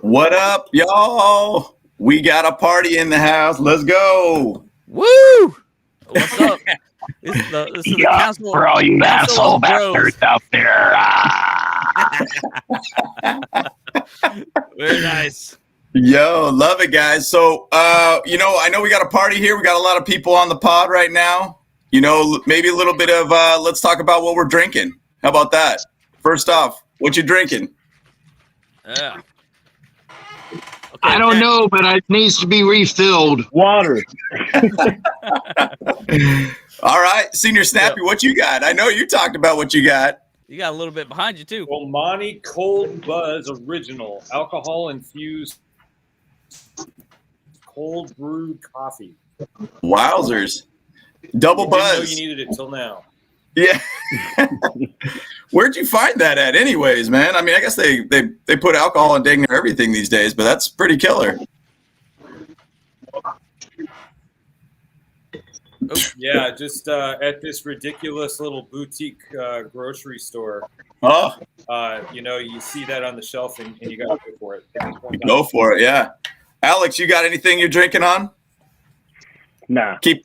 What up, y'all? We got a party in the house. Let's go. Woo! What's up? This is the council. For all you asshole bros. bastards out there. Very nice. Yo, love it, guys. So, I know we got a party here. We got a lot of people on the pod right now. Maybe a little bit of let's talk about what we're drinking. How about that? First off, what you drinking? Yeah. Okay, I don't know, but it needs to be refilled. Water. All right, Senior Snappy, what you got? I know you talked about what you got. You got a little bit behind you, too. Omani Cold Buzz Original. Alcohol-infused cold brewed coffee. Wowzers. Double buzz. Didn't know you needed it till now. Yeah. Where'd you find that at anyways, man? I mean, I guess they put alcohol in dang near everything these days, but that's pretty killer. Yeah, just at this ridiculous little boutique grocery store. Oh. You see that on the shelf and you got to go for it. Go for it, yeah. Alex, you got anything you're drinking on? Nah. Just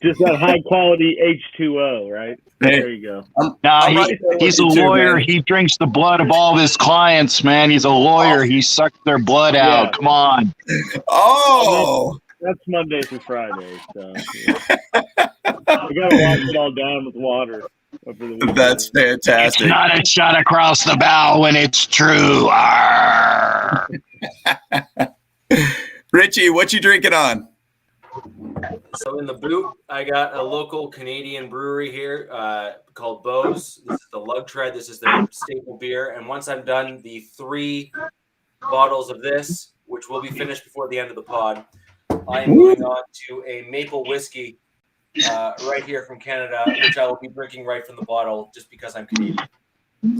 that high quality H2O, right? Hey, there you go. He's a lawyer. He drinks the blood of all of his clients, man. He's a lawyer. He sucks their blood out. Come on. Oh. That's Monday through Friday. So yeah. I gotta wash it all down with water. That's fantastic. It's not a shot across the bow when it's true. Richie, what you drinking on? So in the boot, I got a local Canadian brewery here called Bose. This is the Lug Tread. This is their staple beer. And once I'm done the 3 bottles of this, which will be finished before the end of the pod, I am moving on to a maple whiskey right here from Canada, which I will be drinking right from the bottle just because I'm Canadian.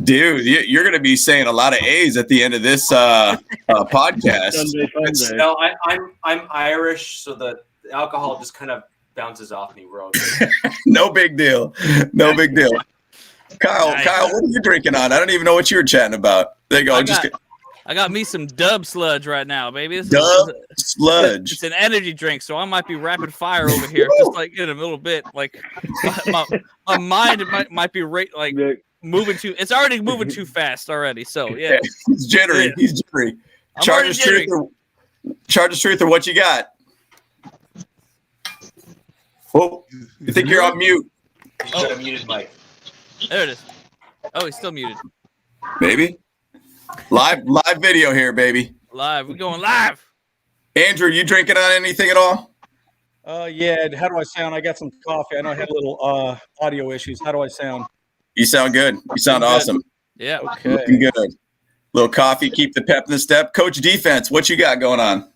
Dude, you're going to be saying a lot of A's at the end of this podcast. Sunday. No, I'm Irish, so the alcohol just kind of bounces off me real good. No big deal. No big deal. Kyle, what are you drinking on? I don't even know what you were chatting about. There you go. I got me some Dub Sludge right now, baby. Sludge. It's an energy drink, so I might be rapid fire over here, just like in a little bit. Like my mind might be moving too. It's already moving too fast already. So yeah, he's jittery. Yeah. He's jittery. Charges truth or what you got? Oh, you think you're on mute? He's got a muted mic. There it is. Oh, he's still muted. Maybe. Live video here, baby. Live. We're going live. Andrew, you drinking on anything at all? Yeah. How do I sound? I got some coffee. I know I had a little audio issues. How do I sound? You sound good. You sound awesome. Yeah. Okay. Looking good. Little coffee, keep the pep in the step. Coach Defense, what you got going on?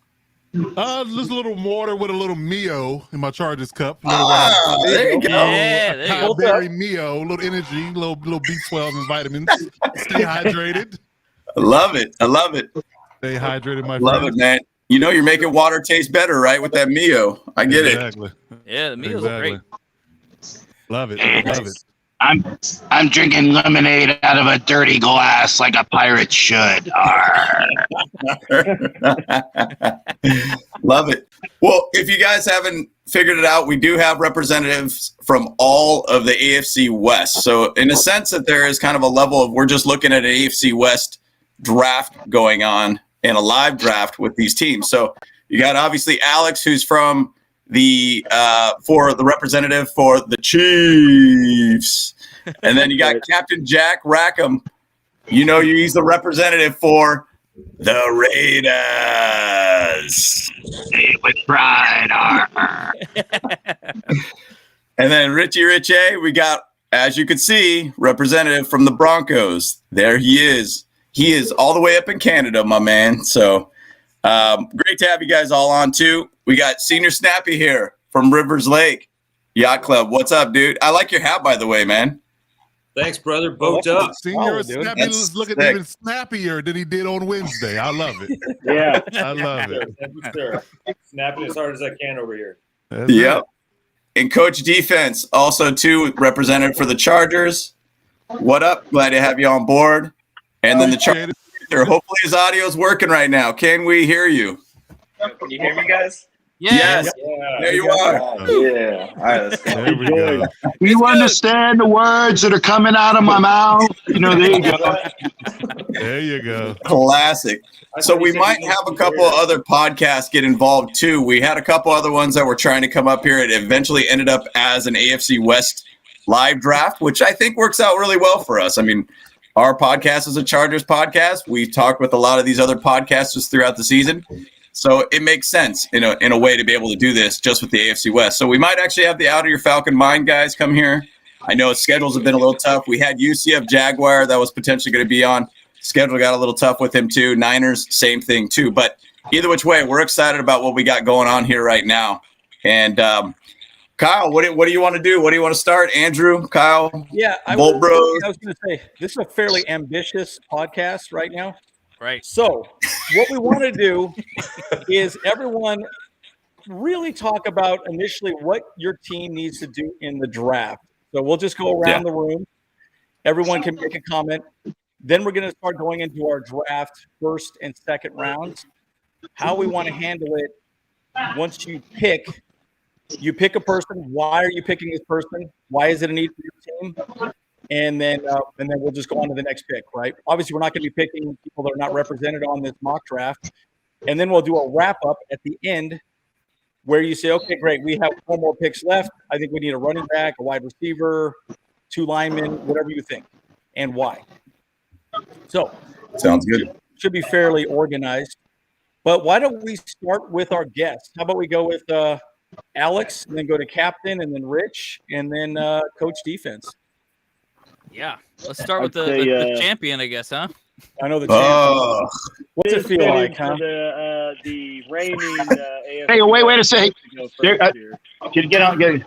Just a little water with a little Mio in my Chargers cup. There you go. Yeah, there you go. Berry Mio, a little energy, a little B12 and vitamins. Stay hydrated. I love it. Stay hydrated, my friend. Love it, man. You're making water taste better, right, with that Mio. I get it. Yeah, the Mio's great. Love it. I'm drinking lemonade out of a dirty glass like a pirate should. Love it. Well, if you guys haven't figured it out, we do have representatives from all of the AFC West. So in a sense that there is kind of a level of we're just looking at an AFC West draft going on and a live draft with these teams. So you got obviously Alex, who's from for the representative for the Chiefs. And then you got Captain Jack Rackham. He's the representative for the Raiders. With pride. And then Richie, we got, as you can see, representative from the Broncos. There he is. He is all the way up in Canada, my man. So great to have you guys all on, too. We got Senior Snappy here from Rivers Lake Yacht Club. What's up, dude? I like your hat, by the way, man. Thanks, brother. Boat up. Senior Snappy is looking even snappier than he did on Wednesday. I love it. Yeah. I love it. Snapping as hard as I can over here. Yep. And Coach Defense, also, too, represented for the Chargers. What up? Glad to have you on board. And then the Chargers Hopefully his audio is working right now. Can we hear you? Can you hear me, guys? Yes. There you are. Yeah. All right, let's go. There we go. You understand the words that are coming out of my mouth? There you go. There you go. Classic. So we might have a couple of other podcasts get involved too. We had a couple other ones that were trying to come up here. It eventually ended up as an AFC West live draft, which I think works out really well for us. I mean, our podcast is a Chargers podcast. We talk with a lot of these other podcasters throughout the season. So it makes sense in a way to be able to do this just with the AFC West. So we might actually have the Out of Your Falcon Mind guys come here. I know schedules have been a little tough. We had UCF Jaguar that was potentially going to be on. Schedule got a little tough with him too. Niners, same thing too. But either which way, we're excited about what we got going on here right now. And Kyle, what do you want to do? What do you want to start? Andrew, Kyle, Yeah, Bolt Bros. I was going to say, this is a fairly ambitious podcast right now. Right. So what we want to do is everyone really talk about initially what your team needs to do in the draft. So we'll just go around the room. Everyone can make a comment. Then we're going to start going into our draft first and second rounds. How we want to handle it once you pick a person. Why are you picking this person? Why is it a need for your team? And then we'll just go on to the next pick, right? Obviously, we're not going to be picking people that are not represented on this mock draft. And then we'll do a wrap-up at the end where you say, okay, great, we have 4 more picks left. I think we need a running back, a wide receiver, 2 linemen, whatever you think, and why. So Sounds good. should be fairly organized. But why don't we start with our guests? How about we go with Alex, and then go to captain, and then Rich, and then coach defense. Yeah. Let's start with the champion, I guess, huh? I know the champion. What's it feel like, huh? The reigning AFC. Hey, wait a second. Can you get on?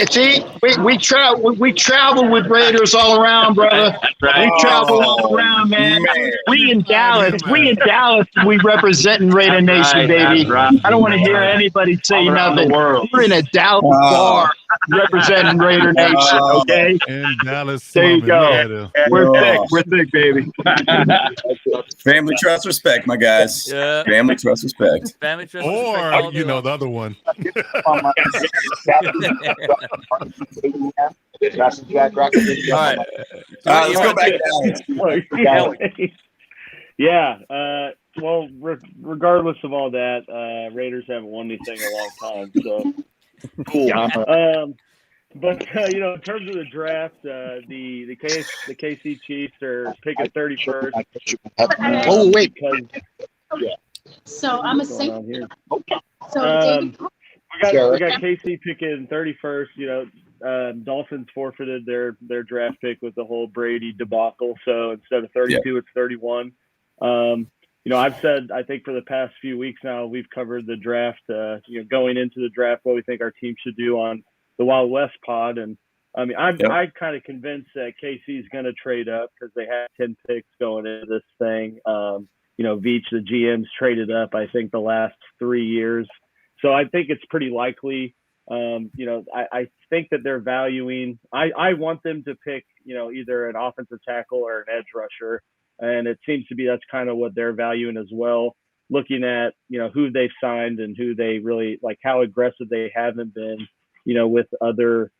See, we travel with Raiders all around, brother. Right. We travel all around, man. We in Dallas. We representing Raider Nation, baby. Right. I don't want to hear anybody say nothing. We're in a Dallas bar representing Raider Nation, okay? And Dallas. There you go. We're thick, baby. Family, trust, respect, my guys. Yeah. Family, trust, respect. Family trust. Or, the other one. All right. Let's go back down. Yeah. Well, regardless of all that, Raiders haven't won anything in a long time. So cool. But in terms of the draft, the KC Chiefs are picking 31st. Oh wait. So I'm a safety. So we got KC picking 31st. Dolphins forfeited their draft pick with the whole Brady debacle. So instead of 32, it's 31. I've said, I think for the past few weeks now, we've covered the draft, going into the draft, what we think our team should do on the Wild West pod. And I mean, I'm kind of convinced that KC is going to trade up because they have 10 picks going into this thing. Veach, the GM's traded up, I think, the last 3 years. So I think it's pretty likely. I think that they're valuing. I want them to pick, either an offensive tackle or an edge rusher, and it seems to be that's kind of what they're valuing as well. Looking at who they've signed and who they really like, how aggressive they haven't been, with other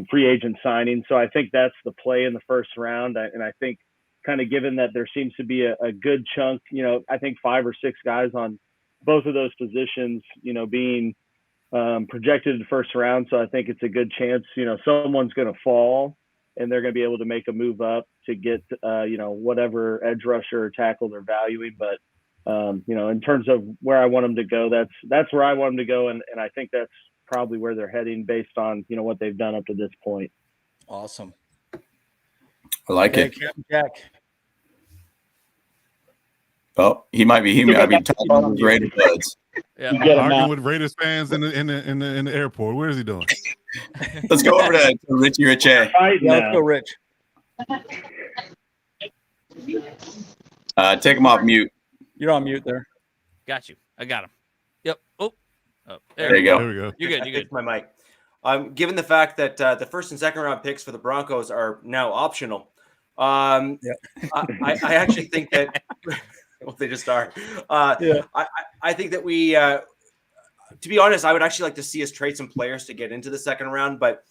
free agent signings. So I think that's the play in the first round, and I think kind of given that there seems to be a good chunk, I think 5 or 6 guys on both of those positions, being projected in the first round. So I think it's a good chance, someone's going to fall and they're going to be able to make a move up to get, whatever edge rusher or tackle they're valuing. But, in terms of where I want them to go, that's where I want them to go. And I think that's probably where they're heading based on, what they've done up to this point. Awesome. I like it. Captain Jack. Oh, he might be talking about his Raider buds. Yeah. Arguing with Raiders fans in the airport. Where is he doing? Let's go over to Richie Rich. Let's go, Rich. Take him off mute. You're on mute there. Got you. I got him. Yep. Oh, there you go. There we go. You're good. It's my mic. Given the fact that the first and second round picks for the Broncos are now optional, I actually think that well, they just are. I think that we, to be honest, I would actually like to see us trade some players to get into the second round. But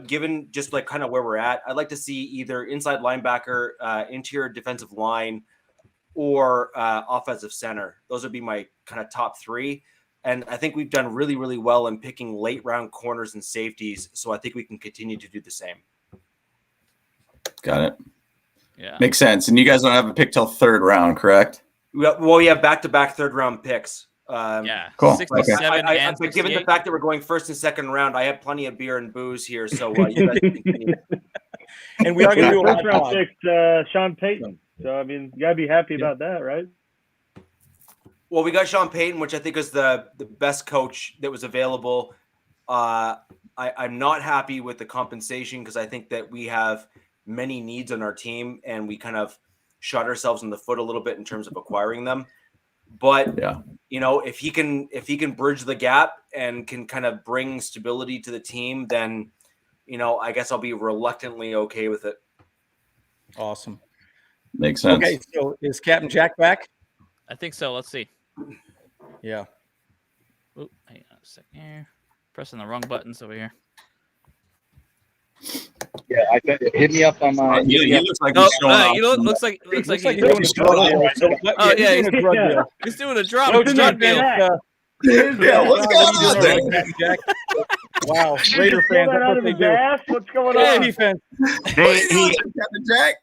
given just like kind of where we're at, I'd like to see either inside linebacker, interior defensive line, or offensive center. Those would be my kind of top three. And I think we've done really, really well in picking late round corners and safeties. So I think we can continue to do the same. Got it. Yeah. Makes sense. And you guys don't have a pick till third round, correct? Well, we have back-to-back third-round picks. Yeah, cool. 67 and but given the 68. fact that we're going first and second round, I have plenty of beer and booze here, so you guys can continue. And we are going to do a first round pod. picked Sean Payton. So I mean, you gotta be happy about that, right? Well, we got Sean Payton, which I think is the best coach that was available. I'm not happy with the compensation because I think that we have many needs on our team, and we kind of shot ourselves in the foot a little bit in terms of acquiring them. But you know, if he can bridge the gap and can kind of bring stability to the team, then you know, I guess I'll be reluctantly okay with it. Awesome. Makes sense. Okay, so is Captain Jack back? I think so. Let's see. Yeah. Oop, hang on a second here. Pressing the wrong buttons over here. Yeah, I bet. Hit me up on my. He looks like Oh, he's showing off. you know, looks like Looks like he's he's doing a drug deal. Oh, yeah, he's doing a drug deal. he's doing a drug What's deal. Yeah, what's going on there? Jack? Wow, Raider fans, that's what they do. What's going Yeah, on? defense. Hey, Captain Jack.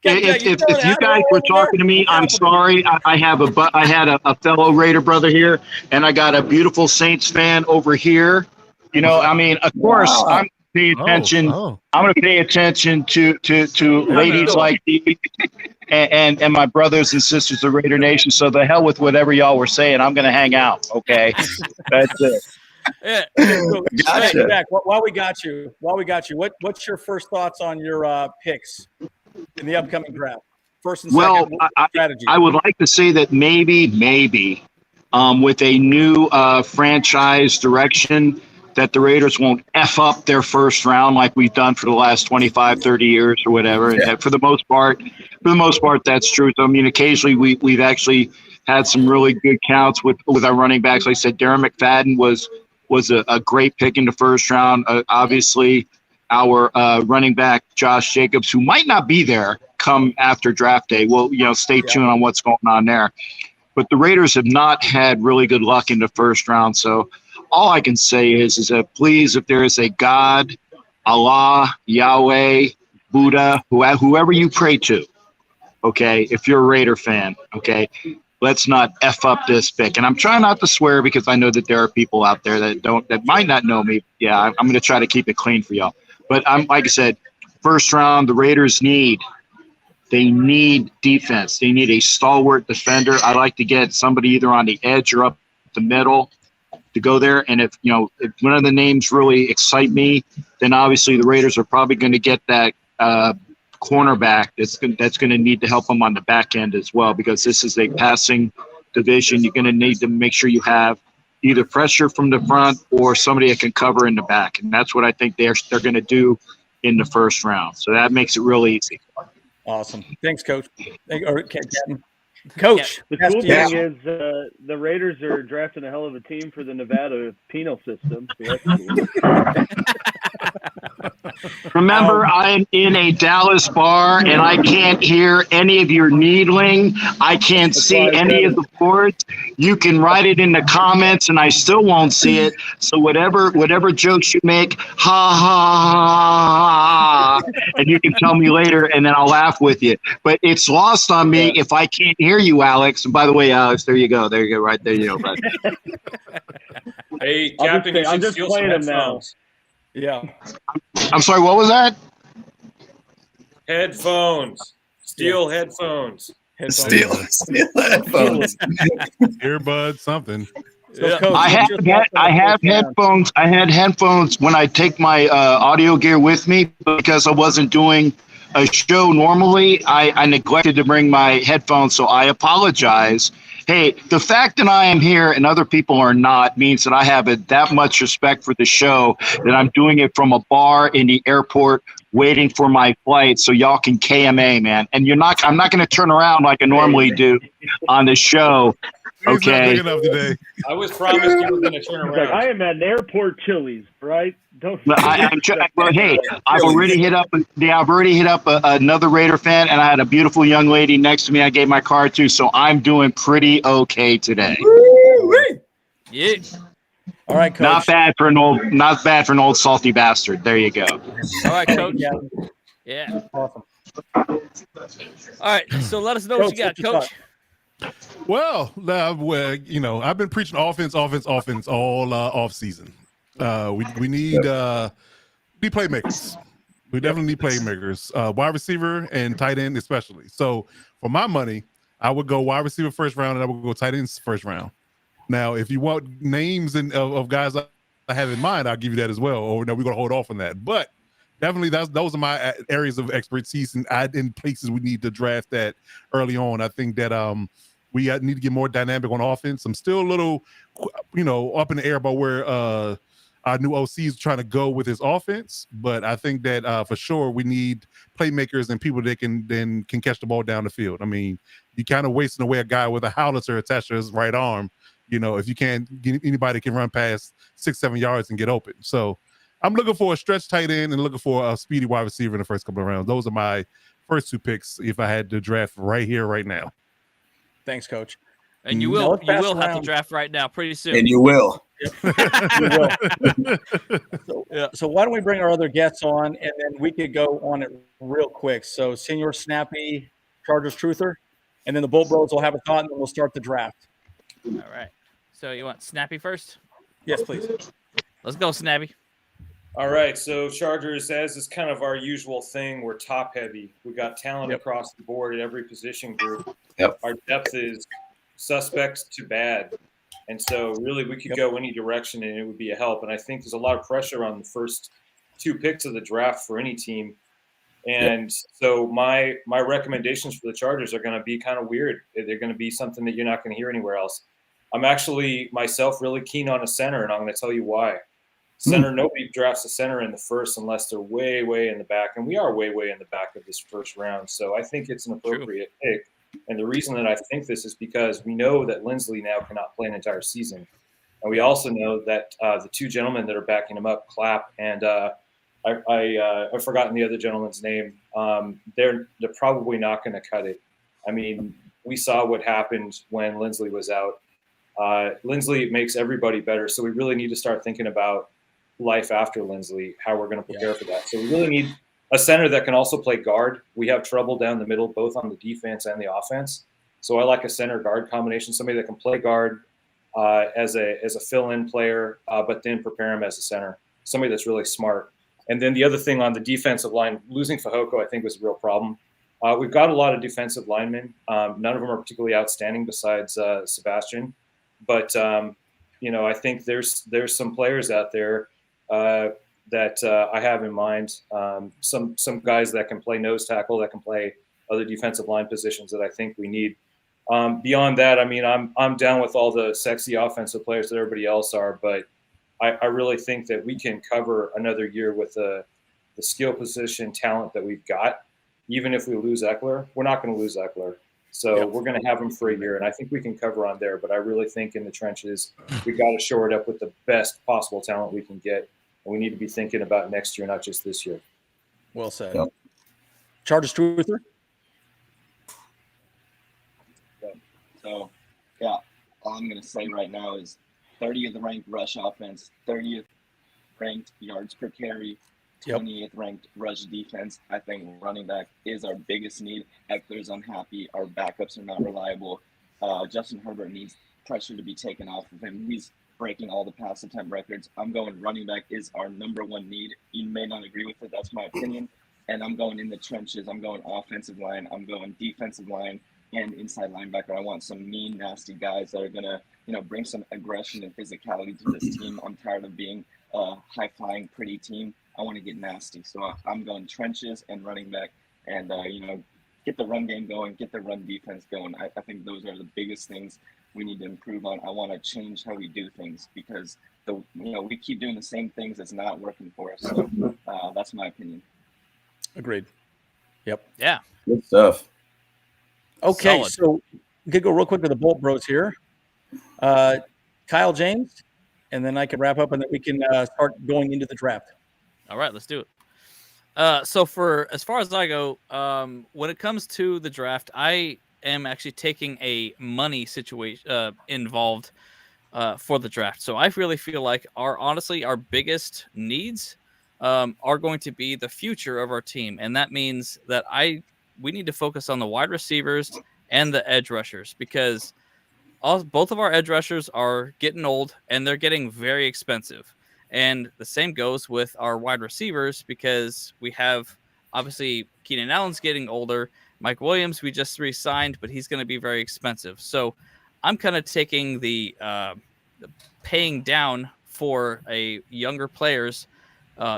if you guys were talking to me, I'm sorry. I had a fellow Raider brother here, and I got a beautiful Saints fan over here. You know, I mean, of course, I'm paying attention. I'm going to pay attention to ladies like you and my brothers and sisters of Raider Nation. So the hell with whatever y'all were saying. I'm going to hang out. Okay, that's it. Yeah. So, Gotcha. Jack, while we got you, what's your first thoughts on your picks in the upcoming draft? First and Well, second strategy. I would like to say that maybe, with a new franchise direction, that the Raiders won't F up their first round like we've done for the last 25, 30 years or whatever. And that for the most part, that's true. So, I mean, occasionally we've actually had some really good counts with our running backs. Like I said, Darren McFadden was a great pick in the first round. Obviously, our running back, Josh Jacobs, who might not be there come after draft day. Well, you know, stay tuned on what's going on there. But the Raiders have not had really good luck in the first round. So all I can say is that please, if there is a God, Allah, Yahweh, Buddha, whoever you pray to, okay, if you're a Raider fan, okay, let's not F up this pick. And I'm trying not to swear because I know that there are people out there that might not know me. Yeah, I'm going to try to keep it clean for y'all. But I'm like I said, first round, the Raiders need defense. They need a stalwart defender. I'd like to get somebody either on the edge or up the middle to go there. And if one of the names really excite me, then obviously the Raiders are probably going to get that cornerback that's going to need to help them on the back end as well, because this is a passing division. You're going to need to make sure you have either pressure from the front or somebody that can cover in the back. And that's what I think they're going to do in the first round. So that makes it real easy. Awesome. Thanks, Coach. Captain. Coach. The cool thing is the Raiders are drafting a hell of a team for the Nevada penal system. So that's cool. Remember, I'm in a Dallas bar, and I can't hear any of your needling. I can't see any of the boards. You can write it in the comments, and I still won't see it. So whatever jokes you make, ha, ha, ha, ha, and you can tell me later, and then I'll laugh with you. But it's lost on me if I can't hear you, Alex. And by the way, Alex, there you go. There you go. Right there, you know. Hey, Captain, you I'm should just steal some playing them now. headphones. Yeah. I'm sorry, what was that? Headphones. Steal headphones. Steal headphones. Earbuds, something. So, Coach, I have headphones. I had headphones when I take my audio gear with me because I wasn't doing a show normally. I neglected to bring my headphones, so I apologize. Hey, the fact that I am here and other people are not means that I have that much respect for the show that I'm doing it from a bar in the airport waiting for my flight so y'all can KMA, man. And I'm not going to turn around like I normally do on the show. He's not big Okay. enough today. I was promised you were going to turn around. I am at an airport Chili's, right? Don't. Well, hey, I've already hit up another Raider fan, and I had a beautiful young lady next to me. I gave my card to, so I'm doing pretty okay today. Yeah. All right, Coach. Not bad for an old salty bastard. There you go. All right, Coach. Yeah. Awesome. All right. So let us know what you got, Coach. Well, I've been preaching offense all off season. We need playmakers. We definitely need playmakers, wide receiver and tight end especially. So for my money, I would go wide receiver first round, and I would go tight ends first round. Now, if you want names of guys I have in mind, I'll give you that as well. Or no, we're gonna hold off on that. But definitely, those are my areas of expertise, and in places we need to draft that early on. I think that we need to get more dynamic on offense. I'm still a little, up in the air about where our new OC is trying to go with his offense. But I think that for sure we need playmakers and people that can catch the ball down the field. I mean, you kind of wasting away a guy with a howitzer attached to his right arm. If you can't get anybody can run past 6-7 yards and get open. So I'm looking for a stretch tight end and looking for a speedy wide receiver in the first couple of rounds. Those are my first two picks if I had to draft right here, right now. Thanks, Coach. And you will have to draft right now pretty soon. And you will. So why don't we bring our other guests on, and then we could go on it real quick. So Senior Snappy, Chargers Truther, and then the Bull Bros will have a thought, and then we'll start the draft. All right. So you want Snappy first? Yes, please. Let's go, Snappy. All right, so Chargers, as is kind of our usual thing, we're top heavy. We got talent across the board at every position group. Yep. Our depth is suspect to bad. And so really we could go any direction and it would be a help. And I think there's a lot of pressure on the first two picks of the draft for any team. And so my recommendations for the Chargers are going to be kind of weird. They're going to be something that you're not going to hear anywhere else. I'm actually myself really keen on a center, and I'm going to tell you why. Center, nobody drafts a center in the first unless they're way, way in the back. And we are way, way in the back of this first round. So I think it's an appropriate pick. And the reason that I think this is because we know that Lindsley now cannot play an entire season. And we also know that the two gentlemen that are backing him up, Clapp and I've forgotten the other gentleman's name. They're probably not going to cut it. I mean, we saw what happened when Lindsley was out. Lindsley makes everybody better. So we really need to start thinking about life after Lindsley, how we're going to prepare for that. So we really need a center that can also play guard. We have trouble down the middle, both on the defense and the offense. So I like a center guard combination, somebody that can play guard as a fill-in player, but then prepare him as a center, somebody that's really smart. And then the other thing on the defensive line, losing Fehoko, I think was a real problem. We've got a lot of defensive linemen. None of them are particularly outstanding besides Sebastian. But, I think there's some players out there that I have in mind. Some guys that can play nose tackle, that can play other defensive line positions that I think we need. Beyond that, I mean, I'm down with all the sexy offensive players that everybody else are, but I really think that we can cover another year with the skill position talent that we've got. Even if we lose Eckler, we're not going to lose Eckler. So we're going to have him for a year, and I think we can cover on there. But I really think in the trenches, we've got to shore it up with the best possible talent we can get. And we need to be thinking about next year, not just this year. Well said. Yep. Chargers Truther? So, all I'm going to say right now is 30th ranked rush offense, 30th ranked yards per carry, 20th ranked rush defense. I think running back is our biggest need. Eckler's unhappy. Our backups are not reliable. Justin Herbert needs pressure to be taken off of him. He's breaking all the pass attempt records. I'm going running back is our number one need. You may not agree with it. That's my opinion. And I'm going in the trenches. I'm going offensive line. I'm going defensive line and inside linebacker. I want some mean, nasty guys that are going to, bring some aggression and physicality to this team. I'm tired of being a high-flying, pretty team. I want to get nasty. So I'm going trenches and running back and, get the run game going, get the run defense going. I think those are the biggest things we need to improve on. I want to change how we do things because we keep doing the same things. It's not working for us. So that's my opinion. Agreed. Yep. Yeah. Good stuff. Okay, Solid. so we could go real quick to the Bolt Bros here. Kyle James, and then I can wrap up, and then we can start going into the draft. All right, let's do it. So for as far as I go, when it comes to the draft, I am actually taking a money situation involved for the draft. So I really feel like our biggest needs are going to be the future of our team, and that means that we need to focus on the wide receivers and the edge rushers because both of our edge rushers are getting old and they're getting very expensive. And the same goes with our wide receivers because we have obviously Keenan Allen's getting older. Mike Williams, we just re-signed, but he's going to be very expensive. So I'm kind of taking the paying down for a younger players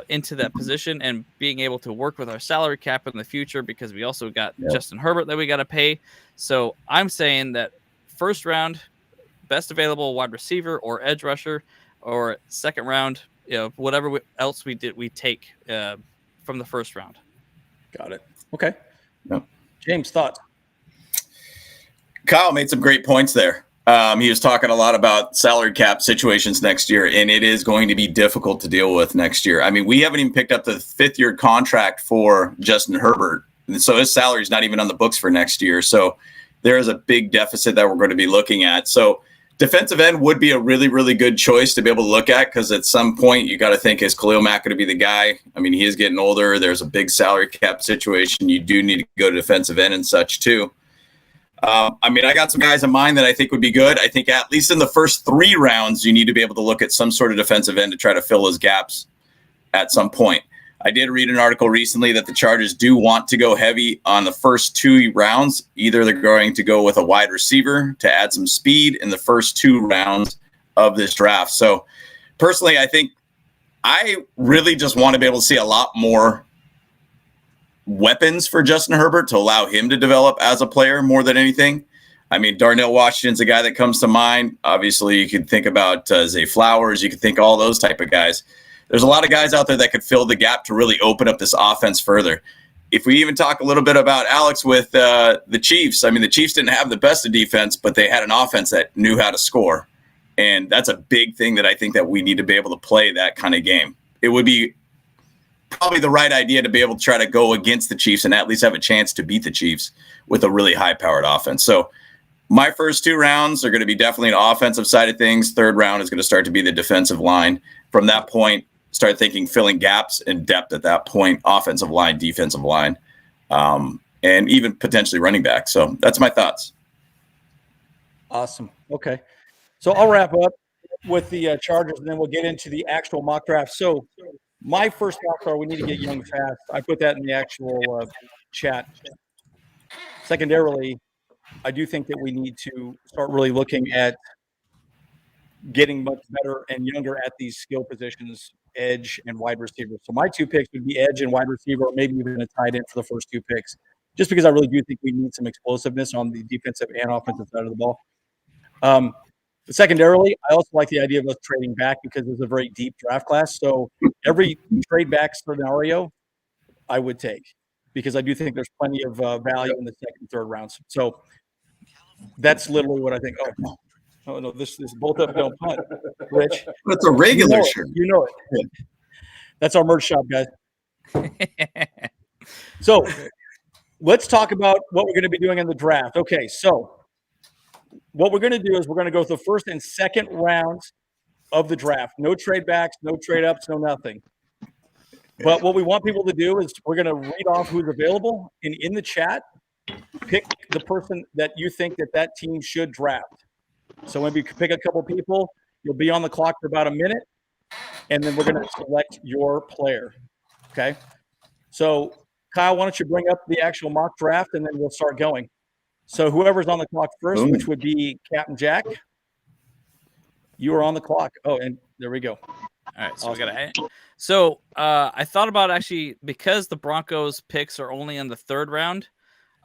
into that position and being able to work with our salary cap in the future because we also got Justin Herbert that we got to pay. So I'm saying that first round, best available wide receiver or edge rusher, or second round, whatever else we take from the first round. Got it. Okay. Yep. James, thoughts? Kyle made some great points there. He was talking a lot about salary cap situations next year, and it is going to be difficult to deal with next year. I mean, we haven't even picked up the 5th-year contract for Justin Herbert, and so his salary is not even on the books for next year. So there is a big deficit that we're going to be looking at. So defensive end would be a really, really good choice to be able to look at because at some point you got to think, is Khalil Mack going to be the guy? I mean, he is getting older. There's a big salary cap situation. You do need to go to defensive end and such too. I got some guys in mind that I think would be good. I think at least in the first 3 rounds, you need to be able to look at some sort of defensive end to try to fill those gaps at some point. I did read an article recently that the Chargers do want to go heavy on the first 2 rounds. Either they're going to go with a wide receiver to add some speed in the first 2 rounds of this draft. So personally, I think I really just want to be able to see a lot more weapons for Justin Herbert to allow him to develop as a player more than anything. I mean, Darnell Washington's a guy that comes to mind. Obviously, you could think about Zay Flowers. You could think all those type of guys. There's a lot of guys out there that could fill the gap to really open up this offense further. If we even talk a little bit about Alex with the Chiefs, I mean, the Chiefs didn't have the best of defense, but they had an offense that knew how to score. And that's a big thing that I think that we need to be able to play that kind of game. It would be probably the right idea to be able to try to go against the Chiefs and at least have a chance to beat the Chiefs with a really high-powered offense. So my first 2 rounds are going to be definitely an offensive side of things. 3rd round is going to start to be the defensive line. From that point, start thinking filling gaps and depth at that point, offensive line, defensive line, and even potentially running back. So that's my thoughts. Awesome. Okay. So I'll wrap up with the Chargers, and then we'll get into the actual mock draft. So my first thoughts are we need to get young fast. I put that in the actual chat. Secondarily, I do think that we need to start really looking at getting much better and younger at these skill positions, edge and wide receiver. So my 2 picks would be edge and wide receiver, or maybe even a tight end for the first 2 picks, just because I really do think we need some explosiveness on the defensive and offensive side of the ball. But secondarily, I also like the idea of us trading back because there's a very deep draft class. So every trade back scenario I would take because I do think there's plenty of value in the 2nd and 3rd rounds. So that's literally what I think. Oh no, this bolt up, don't punt, Rich. That's a regular shirt. You know it. That's our merch shop, guys. So let's talk about what we're going to be doing in the draft. Okay, so what we're going to do is we're going to go through the 1st and 2nd rounds of the draft. No trade backs, no trade ups, no nothing. But what we want people to do is we're going to read off who's available, and in the chat, pick the person that you think that team should draft. So when we pick a couple people, you'll be on the clock for about a minute, and then we're going to select your player. Okay? So, Kyle, why don't you bring up the actual mock draft, and then we'll start going. So whoever's on the clock first, which would be Captain Jack, you are on the clock. Oh, and there we go. All right, so awesome. So I thought about actually, because the Broncos picks are only in the 3rd round,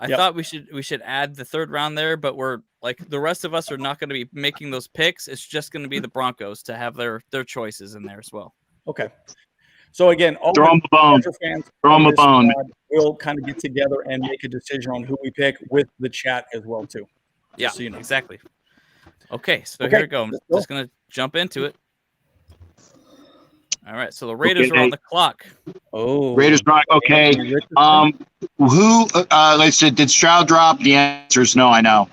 I thought we should add the third round there, but we're like the rest of us are not going to be making those picks. It's just going to be the Broncos to have their choices in there as well. Okay. So again, all Throw 'em a bone. fans Throw 'em a bone. We'll kind of get together and make a decision on who we pick with the chat as well too. Yeah, So you know. exactly. Okay, so here we go. I'm just going to jump into it. All right, so the Raiders are on the clock. Oh, Raiders rock. Okay. Who? Let's see. Did Stroud drop? The answer is no. I know.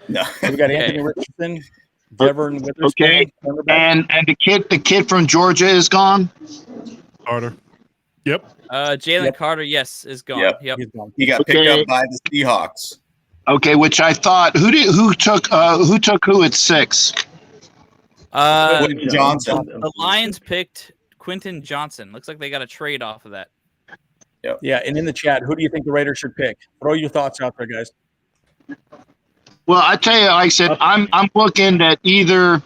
No. So we got Anthony Richardson, Devin Witherspoon. Okay. And the kid from Georgia is gone. Carter. Yep. Jalen Carter, yes, is gone. Yep. He's gone. He got picked up by the Seahawks. Okay, which I thought who took who at 6? Quentin Johnson. The Lions picked Quentin Johnson. Looks like they got a trade off of that. Yep. Yeah, and in the chat, who do you think the Raiders should pick? Throw your thoughts out there, guys. Well, I tell you, like I said, I'm looking at either.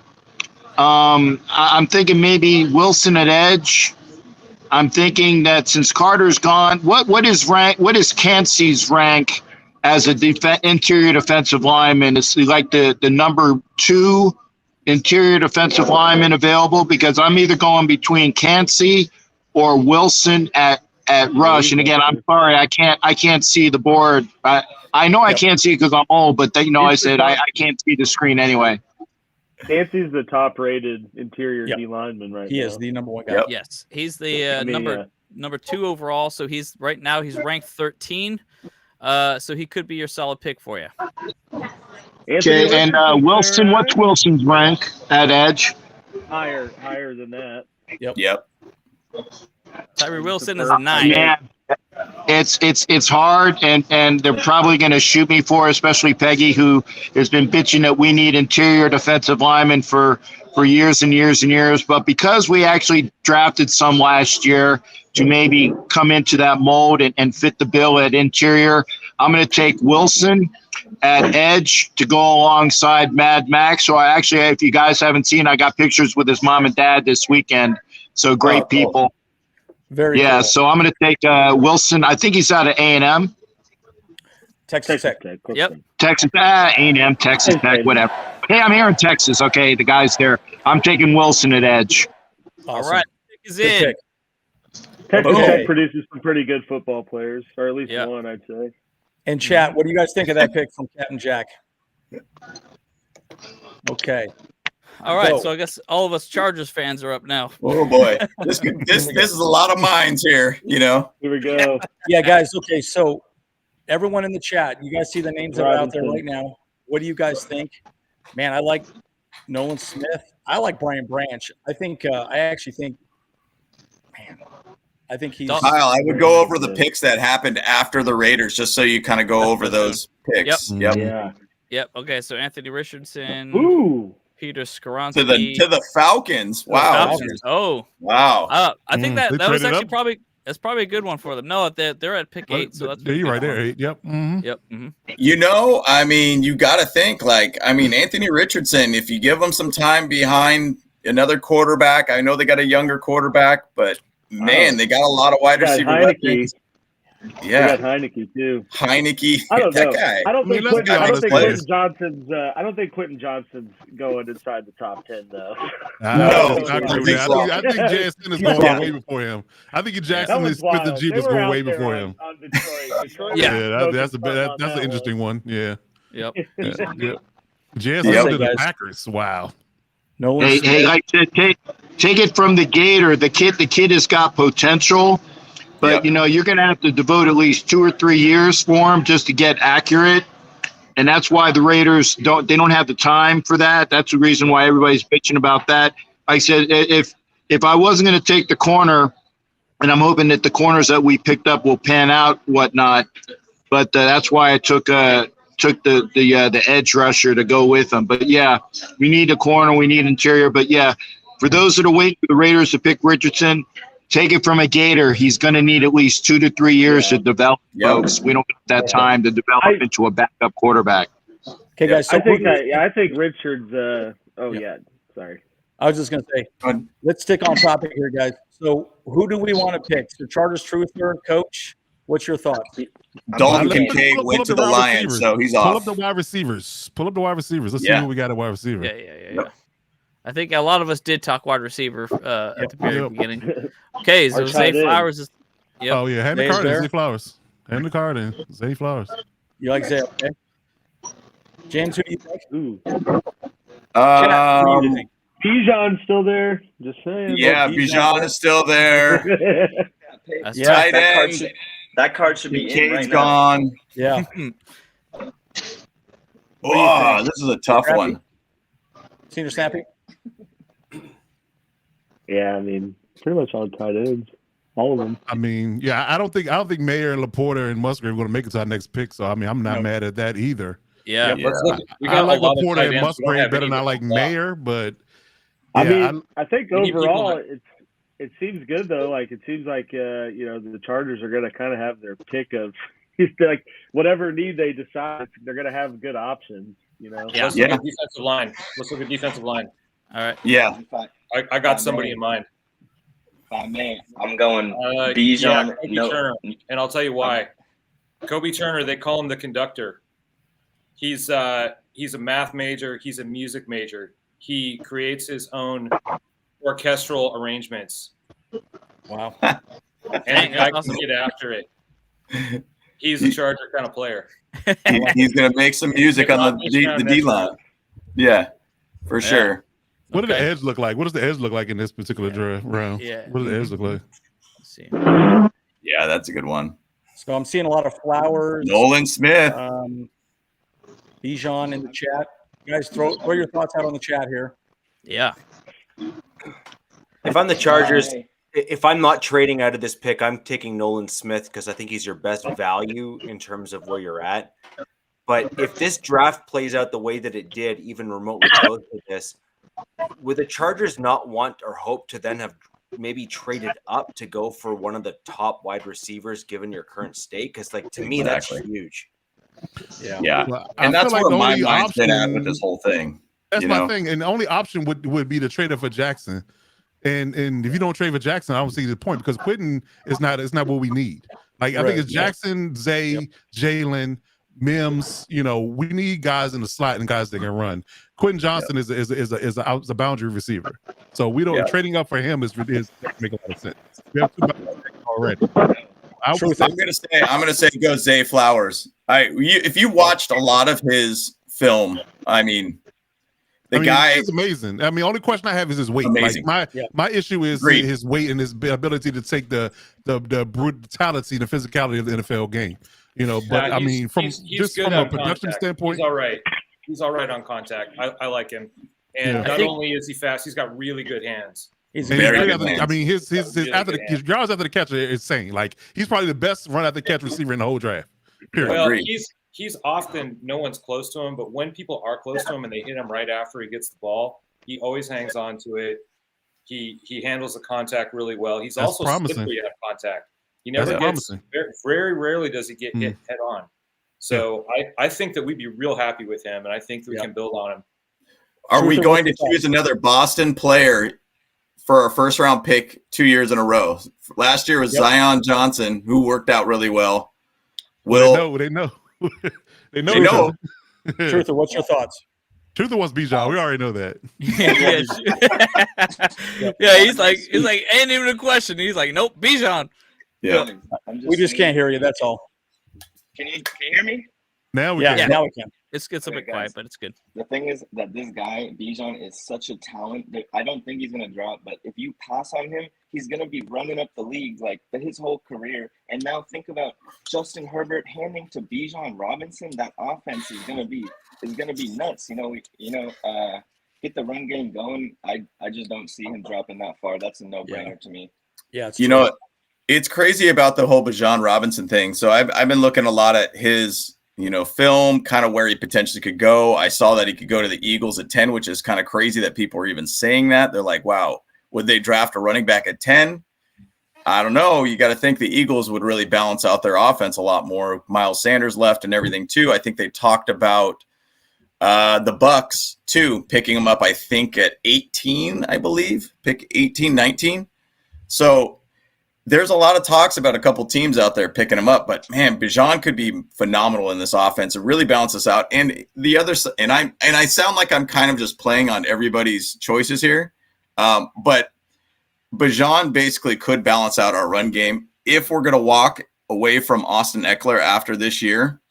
I'm thinking maybe Wilson at edge. I'm thinking that since Carter's gone, what is Cansey's rank as a interior defensive lineman? Is like the number 2 interior defensive lineman available? Because I'm either going between Cansey or Wilson at rush. And again, I'm sorry, I can't see the board. I know I can't see it because I'm old, but I said I can't see the screen anyway. Cansey's the top-rated interior D lineman right now. He is the number 1 guy. Yep. Yes, he's the number 2 overall. So he's ranked 13. So he could be your solid pick for you. Okay, and Wilson, what's Wilson's rank at edge? Higher than that. Yep. Tyree Wilson is 9. Yeah, it's hard, and they're probably going to shoot me for, especially Peggy, who has been bitching that we need interior defensive linemen for years and years and years. But because we actually drafted some last year to maybe come into that mold and fit the bill at interior, I'm going to take Wilson at edge to go alongside Mad Max. So I actually, if you guys haven't seen, I got pictures with his mom and dad this weekend. So great people. Very cool. So I'm going to take Wilson. I think he's out of A&M. Texas Tech. Yep. Texas, A&M, Texas Tech, whatever. Hey, I'm here in Texas. Okay, the guy's there. I'm taking Wilson at edge. All right. Pick is in. Texas Tech produces some pretty good football players, or at least one, I'd say. And chat, what do you guys think of that pick from Cat and Jack? Okay. All right, so I guess all of us Chargers fans are up now. Oh boy, this is a lot of minds here. Here we go. Yeah, guys. Okay, so everyone in the chat, you guys see the names that are out there right now. What do you guys think? Man, I like Nolan Smith. I like Brian Branch. I actually think he's. Kyle, I would go over the picks that happened after the Raiders, just so you kind of go over those picks. Yep. Yeah. Yep. Okay, so Anthony Richardson. Ooh. Peter Skoronsky to the Falcons. Wow. Falcons. Oh. Wow. I think that was actually probably a good one for them. No, they're at pick 8, so that's you're right there. 8. Yep. Mm-hmm. Yep. Mm-hmm. You got to think Anthony Richardson. If you give him some time behind another quarterback, I know they got a younger quarterback, but man, they got a lot of wide receiver weapons. Yeah, we got Heineke too. Heineke, I don't know. Guy. I don't think Quentin Johnson's going inside the top 10 though. No, I think Jackson is going way before him. I think Jackson is Smith and Jeep is going way before him. On Detroit. That's an interesting one. Yeah. Yep. Jackson to the Packers. Wow. No. Hey, like take it from the Gator. The kid has got potential. But, you're going to have to devote at least 2 or 3 years for him just to get accurate. And that's why the Raiders don't have the time for that. That's the reason why everybody's bitching about that. Like I said, if I wasn't going to take the corner, and I'm hoping that the corners that we picked up will pan out, whatnot. But that's why I took the edge rusher to go with them. But, yeah, we need a corner. We need interior. But, yeah, for those that are waiting for the Raiders to pick Richardson, take it from a Gator. He's going to need at least 2 to 3 years to develop, folks. We don't have that time to develop into a backup quarterback. Okay, guys. So I think Richard's. Sorry. I was just going to say, let's stick on topic here, guys. So, who do we want to pick? The Chargers truther, coach. What's your thoughts? Dalton Pull Kincaid up went to the the wide Lions, receivers. so he's Pull off. up the wide receivers. Pull up the wide receivers. Let's see Yeah. what we got at wide receiver. Yeah. I think a lot of us did talk wide receiver at the very Yep. beginning. Okay, so Our Zay tight end. Flowers is. Yep. Oh yeah, hand the Zay's card in. there. Zay Flowers. Hand the card in. Zay Flowers. You like Zay? Okay. James, who do you think? Ooh. Chat, who do you think? Bijan's still there. Just saying. Yeah, Bijan is still there. That's Yeah. Tight That card end. should, that card should be in Kincaid's right now. gone. Yeah. Oh, this is a tough one. Senior Snappy? Yeah, I mean, pretty much all tight ends. All of them. I mean, yeah, I don't think Mayer and Laporta and Musgrave are going to make it to our next pick. So I mean, I'm not mad at that either. Yeah. Let's look. We I got like a lot of Laporta tight and ends. We don't Musgrave have better any than I like with the block. Mayer, but I yeah, mean, I think we need people overall that- it seems good though. Like it seems like the Chargers are going to kind of have their pick of like whatever need they decide, they're going to have good options. You know. Yeah. Let's look at defensive line. Let's look at defensive line. All right. Yeah. In fact, I got somebody in mind. if I may, I'm going Yeah, Bijan. Kobe No, Turner, and I'll tell you why. Kobe Turner, they call him the conductor. He's a math major. He's a music major. He creates his own orchestral arrangements, Wow. and Dang, the guy that's can awesome. get after it. He's a Charger kind of player. He's going to make some music on the D line. Yeah, for sure. what did the edge look like? What does the edge look like in this particular draft round? Yeah. What does the edge look like? Let's see. Yeah, that's a good one. So I'm seeing a lot of Flowers. Nolan Smith. Bijan in the chat. You guys, throw your thoughts out on the chat here. Yeah. If I'm the Chargers, Hey, if I'm not trading out of this pick, I'm taking Nolan Smith because I think he's your best value in terms of where you're at. But if this draft plays out the way that it did, even remotely close to this, would the Chargers not want or hope to then have maybe traded up to go for one of the top wide receivers given your current state? Because, like, to me, that's Exactly. huge. Yeah. Well, And I that's feel where the my only mind's been at option- with this whole thing. That's you my know? thing. And the only option would be to trade up for Jackson. And if you don't trade for Jackson, I don't see the point because Quentin is not what we need. Like I think it's Jackson, Zay, Jalen, Mims. You know, we need guys in the slot and guys that can run. Quentin Johnson is a boundary receiver. So we don't trading up for him is make a lot of sense. We have two already. I'm gonna say go Zay Flowers. If you watched a lot of his film, I mean, the guy is amazing. I mean, only question I have is his weight. Amazing. Like my issue is Agreed. his weight and his ability to take the brutality, the physicality of the NFL game. You know, but I mean, he's just good from a on production contact. standpoint, He's all right. He's all right on contact. I like him. And not only is he fast, he's got really good hands. He's and very his, good hands. I mean, his Really after good his yards after the catch are insane. Like he's probably the best run after the catch receiver in the whole draft. Period. Well, Agreed. he's often no one's close to him, but when people are close to him and they hit him right after he gets the ball, he always hangs on to it. He handles the contact really well. He's That's also promising. slippery at contact. He never That's gets promising. very rarely does he get hit head on. So I think that we'd be real happy with him, and I think that we can build on him. Are we going to choose another Boston player for our first round pick 2 years in a row? Last year was Zion Johnson, who worked out really well. They know. They know. They know. Truther, what's your thoughts? Truther wants Bijan. We already know that. Yeah, he's like, ain't even a question. He's like, nope, Bijan. Yeah. We just can't hear you. That's all. Can you hear me? Now we Yeah, can. now we can. It's a bit guys. quiet, but it's good. The thing is that this guy, Bijan, is such a talent that I don't think he's going to drop. But if you pass on him, he's going to be running up the league like his whole career. And now think about Justin Herbert handing to Bijan Robinson. That offense is going to be nuts. Get the run game going. I just don't see him dropping that far. That's a no-brainer to me. Yeah, it's You know, it's crazy about the whole Bijan Robinson thing. So I've been looking a lot at his film, kind of where he potentially could go. I saw that he could go to the Eagles at 10, which is kind of crazy that people are even saying that. They're like, wow, would they draft a running back at 10? I don't know. You got to think the Eagles would really balance out their offense a lot more. Miles Sanders left and everything too. I think they talked about the Bucks too, picking him up, I think at 18, I believe, pick 18, 19. So there's a lot of talks about a couple teams out there picking him up, but man, Bijan could be phenomenal in this offense. It really balances out. And the other, and I sound like I'm kind of just playing on everybody's choices here, but Bijan basically could balance out our run game. If we're going to walk away from Austin Eckler after this year,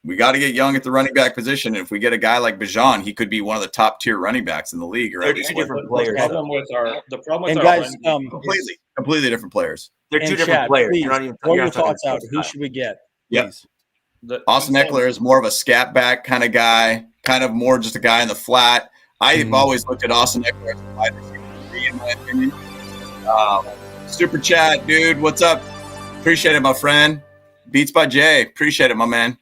we got to get young at the running back position. If we get a guy like Bijan, he could be one of the top tier running backs in the league. Or They're at least two different The players. problem with our And guys, completely different players. They're two in different chat, players. please, You're not even. throw You're your not talking thoughts out. about Who style. should we get? Yep. Please. Austin Eckler is more of a scat back kind of guy, kind of more just a guy in the flat. I've always looked at Austin Eckler as a wide receiver 3, in my opinion. Super chat, dude. What's up? Appreciate it, my friend. Beats by Jay. Appreciate it, my man.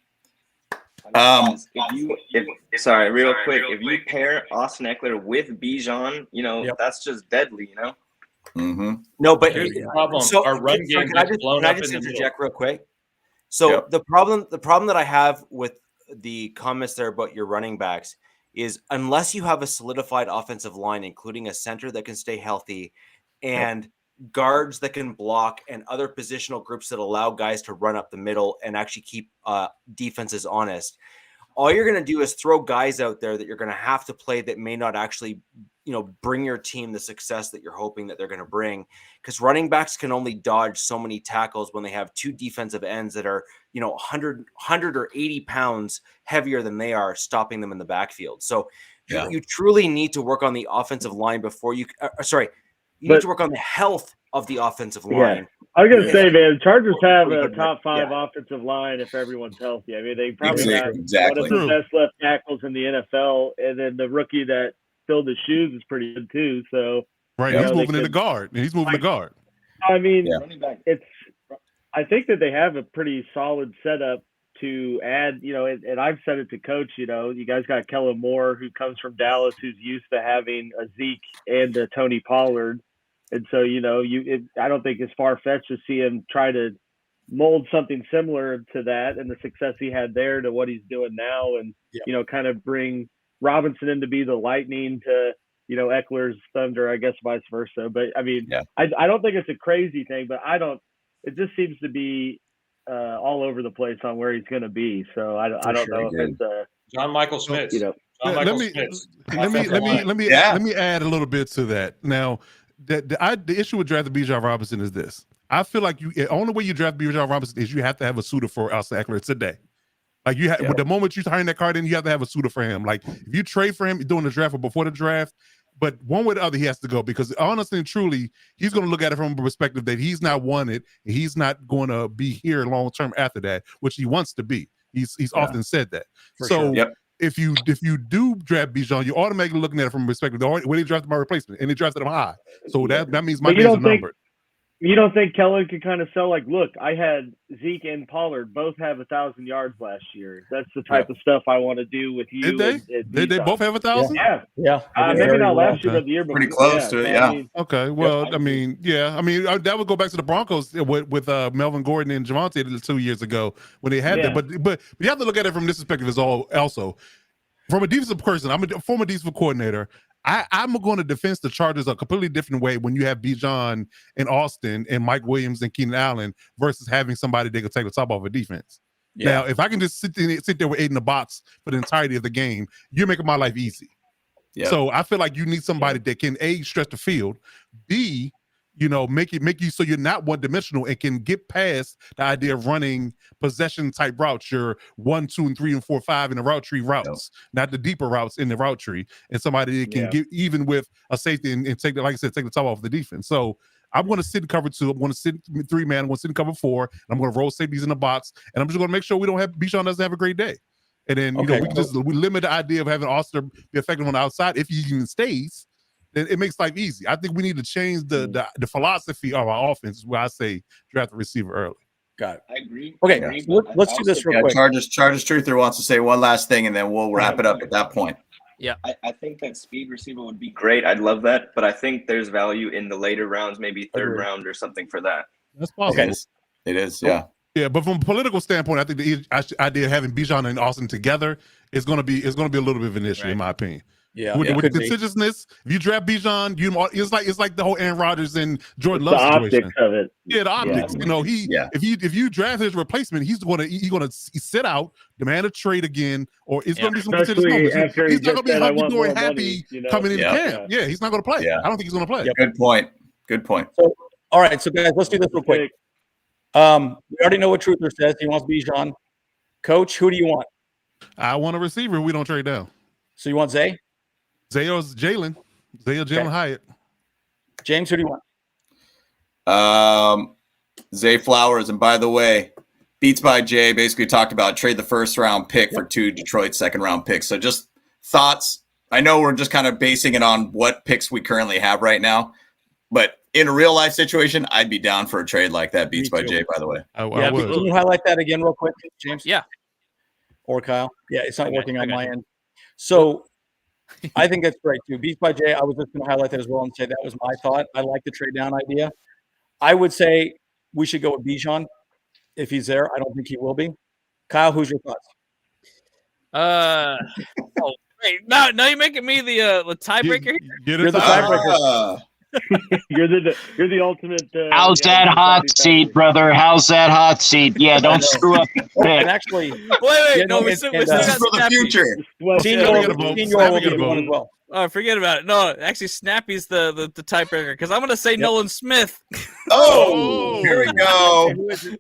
Sorry, real quick. If you pair Austin Eckler with Bijan, that's just deadly, Mm-hmm. No, but Here's the problem. So, Our run so game can I gets just, blown can I up just in the interject middle. real quick? So Yep. the problem that I have with the comments there about your running backs is unless you have a solidified offensive line, including a center that can stay healthy and guards that can block and other positional groups that allow guys to run up the middle and actually keep defenses honest, all you're going to do is throw guys out there that you're going to have to play that may not actually, bring your team the success that you're hoping that they're going to bring. Because running backs can only dodge so many tackles when they have two defensive ends that are, 100 or 80 pounds heavier than they are, stopping them in the backfield. So you truly need to work on the offensive line before you need to work on the health of the offensive line. I was going to say, man, the Chargers have a top 5 offensive line if everyone's healthy. I mean, they probably got one of the best left tackles in the NFL, and then the rookie that filled his shoes is pretty good too. So he's moving in the guard. He's moving the guard. I mean, I think that they have a pretty solid setup to add, and I've said it to Coach, you guys got Kellen Moore, who comes from Dallas, who's used to having a Zeke and a Tony Pollard. And so, I don't think it's far-fetched to see him try to mold something similar to that and the success he had there to what he's doing now, and, kind of bring Robinson in to be the lightning to, Eckler's thunder, I guess vice versa. But, I mean, I don't think it's a crazy thing, but it just seems to be all over the place on where he's going to be. So I don't know if it's John Michael Schmitz. Let me add a little bit to that. Now, the issue with drafting Bijan Robinson is this. I feel like the only way you draft Bijan Robinson is you have to have a suitor for Austin Eckler today. Like with the moment you turn that card in, you have to have a suitor for him. Like if you trade for him during the draft or before the draft, but one way or the other, he has to go, because honestly and truly, he's going to look at it from a perspective that he's not wanted and he's not going to be here long term after that, which he wants to be. He's often said that. If you do draft Bijan, you're automatically looking at it from a perspective. When they drafted my replacement, and they drafted him high, so that means my days are numbered. You don't think Kellen could kind of sell, like, look, I had Zeke and Pollard both have 1,000 yards last year. That's the type of stuff I want to do with you. Did they both have 1,000? Yeah. Maybe not last year, but the year before. Pretty close to it, I mean, okay. Well, I mean, that would go back to the Broncos with Melvin Gordon and Javonte 2 years ago when they had that. But you have to look at it from this perspective as also. From a defensive person, I'm a former defensive coordinator. I'm going to defend the Chargers a completely different way when you have Bijan and Austin and Mike Williams and Keenan Allen versus having somebody that can take the top off a defense. Now, if I can just sit there with 8 in the box for the entirety of the game, you're making my life easy. So I feel like you need somebody that can A, stretch the field, B, make you so you're not one dimensional and can get past the idea of running possession type routes, your 1, 2, and 3, and 4, 5 in the route tree routes, not the deeper routes in the route tree, and somebody that can get even with a safety and take like I said, take the top off the defense. So I'm going to sit in cover 2. I'm going to sit 3-man. I'm going to sit in cover 4. And I'm going to roll safeties in the box, and I'm just going to make sure Bijan doesn't have a great day. And then we limit the idea of having Austin be effective on the outside if he even stays. Then it makes life easy. I think we need to change the philosophy of our offense, where I say draft a receiver early. Got it. I agree. Okay, let's do this real quick. Chargers Truther wants to say one last thing, and then we'll wrap it up at that point. Yeah, I think that speed receiver would be great. I'd love that, but I think there's value in the later rounds, maybe third round or something for that. That's possible. Okay. It is, yeah. Yeah, but from a political standpoint, I think the idea of having Bijan and Austin together is going to be a little bit of an issue, in my opinion. Yeah, with it the could be. decisiousness. If you draft Bijan, it's like the whole Aaron Rodgers and Jordan The Love situation. optics of it. Yeah, the optics. You know, if you draft his replacement, he's gonna sit out, demand a trade again, or it's gonna be some contentious Especially moments. after he He's not just gonna said, "I be want going more happy money," you know? coming into Yeah. camp. Yeah, he's not gonna play. Yeah. I don't think he's gonna play. Good point. Good point. So, all right, so guys, let's do this real quick. We already know what Truther says. He wants Bijan. Coach, who do you want? I want a receiver. We don't trade down. So you want Zay? Zayo's Jalen. Jalen Hyatt. James, who do you want? Zay Flowers. And by the way, Beats by Jay basically talked about trade the first round pick for 2 Detroit second round picks. So just thoughts. I know we're just kind of basing it on what picks we currently have right now, but in a real life situation, I'd be down for a trade like that. Beats by Jay, by the way. I Can would. you highlight that again real quick, James? Yeah. Or Kyle? Yeah, it's not working on my end. So I think that's great too. Beats by Jay, I was just going to highlight that as well and say that was my thought. I like the trade down idea. I would say we should go with Bijan if he's there. I don't think he will be. Kyle, who's your thoughts? Wait, now you're making me the tiebreaker here. You're the tiebreaker. You're the ultimate. How's that hot seat, brother? How's that hot seat? Yeah, don't screw up. And actually, wait, no, we still got This is for the Snappy. future. Senior will be one as well. Oh, forget about it. No, actually, Snappy's the tiebreaker because I'm going to say Nolan Smith. Oh, here we go. Who is it?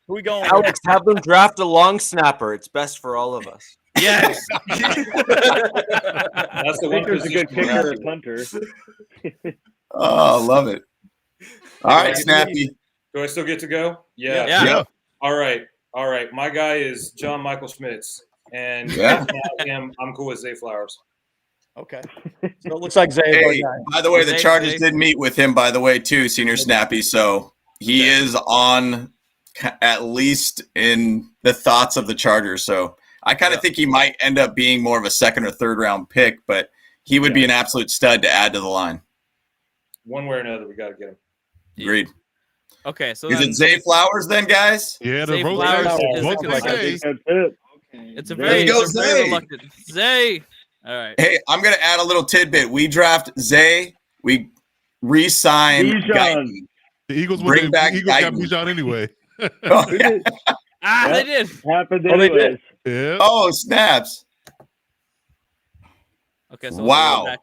Who we going with? Alex, have them draft a long snapper. It's best for all of us. Yes. That's the one There's a good position. kicker or punter. Oh, love it. All right, Snappy. Do I still get to go? Yeah. Yeah. All right. My guy is John Michael Schmitz, and Yeah. I'm cool with Zay Flowers. Okay. So it looks like Zay. Hey, by the way, the Chargers did meet with him, by the way, too, Senior Snappy. So he is on at least in the thoughts of the Chargers. So I kind of think he might end up being more of a second or third round pick, but he would be an absolute stud to add to the line. One way or another, we got to get him. Agreed. Okay, so Is it Zay Flowers then, guys? Yeah, Zay the Flowers is vote the to correct Zay. That's it. It's a Let's go, very Zay. reluctant. Zay. All right. Hey, I'm going to add a little tidbit. We draft Zay. We re-sign Bijan. Guyton. The Eagles Bring back got Guyton. Bijan anyway. Oh, yeah. They did. Happened Oh, they did. anyways. Yeah. Oh, snaps. Okay, so Wow. we'll go back.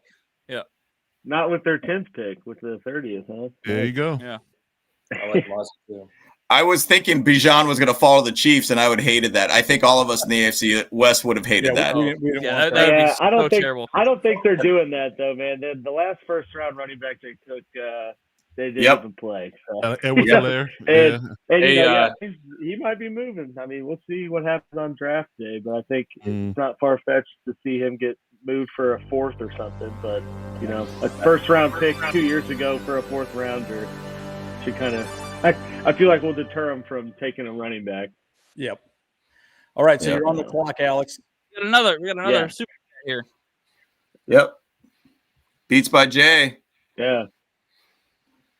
Not with their 10th pick, with the 30th, huh? There you go. Yeah. I like Moss too. I was thinking Bijan was going to follow the Chiefs, and I would have hated that. I think all of us in the AFC West would have hated that. We didn't Yeah, want that would be Yeah, I don't so think terrible. I don't think they're doing that though, man. The last first round running back they took, they didn't Yep. even play. So. Edwards Yeah. Helaire. And, and Hey, he might be moving. I mean, we'll see what happens on draft day, but I think Mm. it's not far fetched to see him get moved for a fourth or something. But a first round pick 2 years ago for a fourth rounder should kind of. I feel like we'll deter him from taking a running back. Yep. All right, so Yep. you're on the clock, Alex. We got another Yeah. super chat here. Yep. Beats by Jay. Yeah.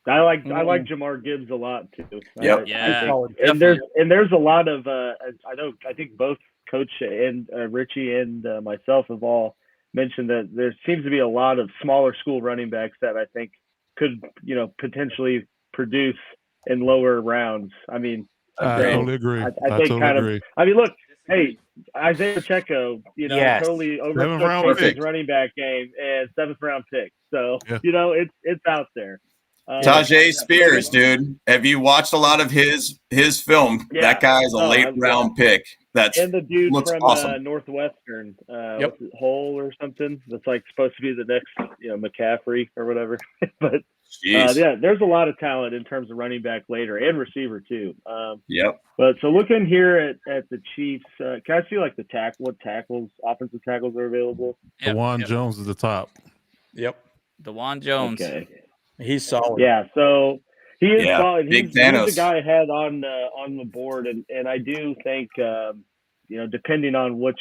I like Jamar Gibbs a lot too. Yep. Yeah. And there's a lot of I think both Coach and Richie and myself have all mentioned that there seems to be a lot of smaller school running backs that I think could potentially produce in lower rounds. I mean, I totally agree. I I think totally agree. I mean, look, hey, Isaiah Pacheco, Yes. totally Seventh round overtook his pick. running back game and 7th round pick. So Yeah. it's out there. Tajay Spears, dude. Have you watched a lot of his film? Yeah. That guy is a late I've- round pick. That's And the dude looks from awesome. Northwestern, what's it, Hull or something, that's like supposed to be the next, McCaffrey or whatever. But Jeez. yeah, there's a lot of talent in terms of running back later and receiver too. Yep. But so looking here at the Chiefs, can I see like what offensive tackles are available? Yep. DeJuan Jones is the top. Yep. DeJuan Jones. Okay. He's solid. Yeah, so he is Yeah, solid. big He's Thanos. the guy I had on the board, and I do think depending on which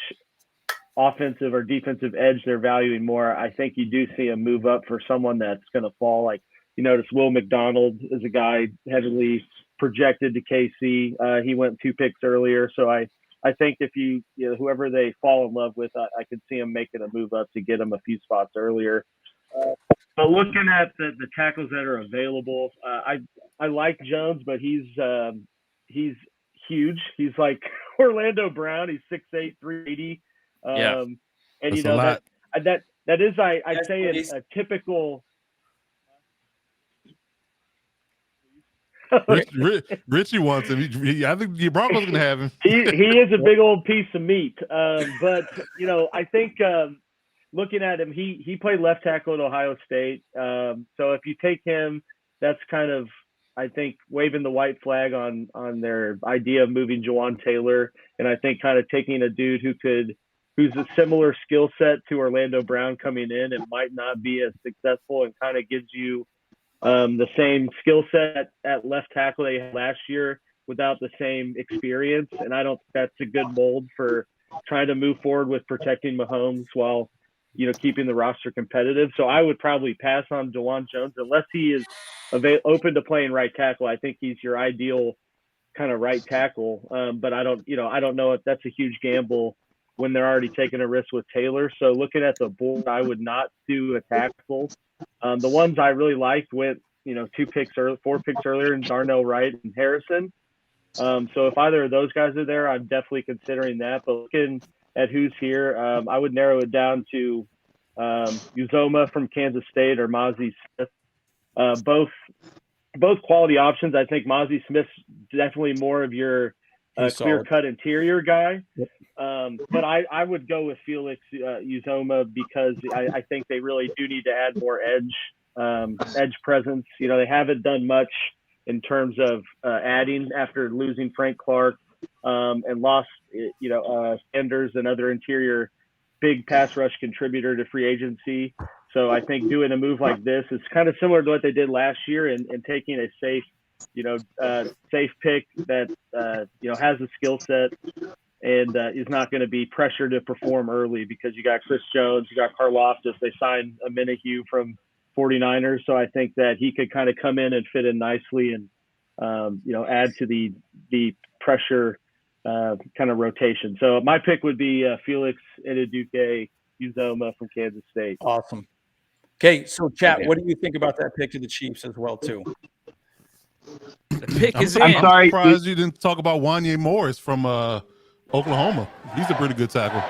offensive or defensive edge they're valuing more, I think you do see a move up for someone that's going to fall. Like you notice, Will McDonald is a guy heavily projected to KC. He went 2 picks earlier, so I I think if whoever they fall in love with, I could see them making a move up to get them a few spots earlier. But looking at the tackles that are available, I like Jones, but he's huge. He's like Orlando Brown. He's 6'8", 380. And that's that is I'd say a typical. Richie wants him. I think the Broncos gonna have him. He is a big old piece of meat. But I think looking at him, he played left tackle at Ohio State. So if you take him, that's kind of, I think, waving the white flag on their idea of moving Jawan Taylor, and I think kind of taking a dude who's a similar skill set to Orlando Brown coming in and might not be as successful, and kind of gives you the same skill set at left tackle they had last year without the same experience. And I don't think that's a good mold for trying to move forward with protecting Mahomes while keeping the roster competitive. So I would probably pass on Jawan Jones unless he is open to playing right tackle. I think he's your ideal kind of right tackle. But I don't know if that's a huge gamble when they're already taking a risk with Taylor. So looking at the board, I would not do a tackle. The ones I really liked went, 4 picks earlier, in Darnell Wright and Harrison. So if either of those guys are there, I'm definitely considering that. But looking at who's here, I would narrow it down to Uzoma from Kansas State or Mozzie Smith. Both quality options. I think Mozzie Smith's definitely more of your clear-cut interior guy. Yep. But I would go with Felix Uzoma because I think they really do need to add more edge presence. They haven't done much in terms of adding after losing Frank Clark and lost, Sanders, another interior big pass rush contributor to free agency. So I think doing a move like this is kind of similar to what they did last year and taking a safe pick that, has a skill set and is not going to be pressured to perform early because you got Chris Jones, you got Karlaftis. They signed a Minihue from 49ers. So I think that he could kind of come in and fit in nicely and, add to the pressure kind of rotation. So my pick would be Felix Ineduke Uzoma from Kansas State. Awesome. Okay, so chat, what do you think about that pick to the Chiefs as well, too? The pick is I'm in. surprised you didn't talk about Wanye Morris from Oklahoma. He's a pretty good tackle.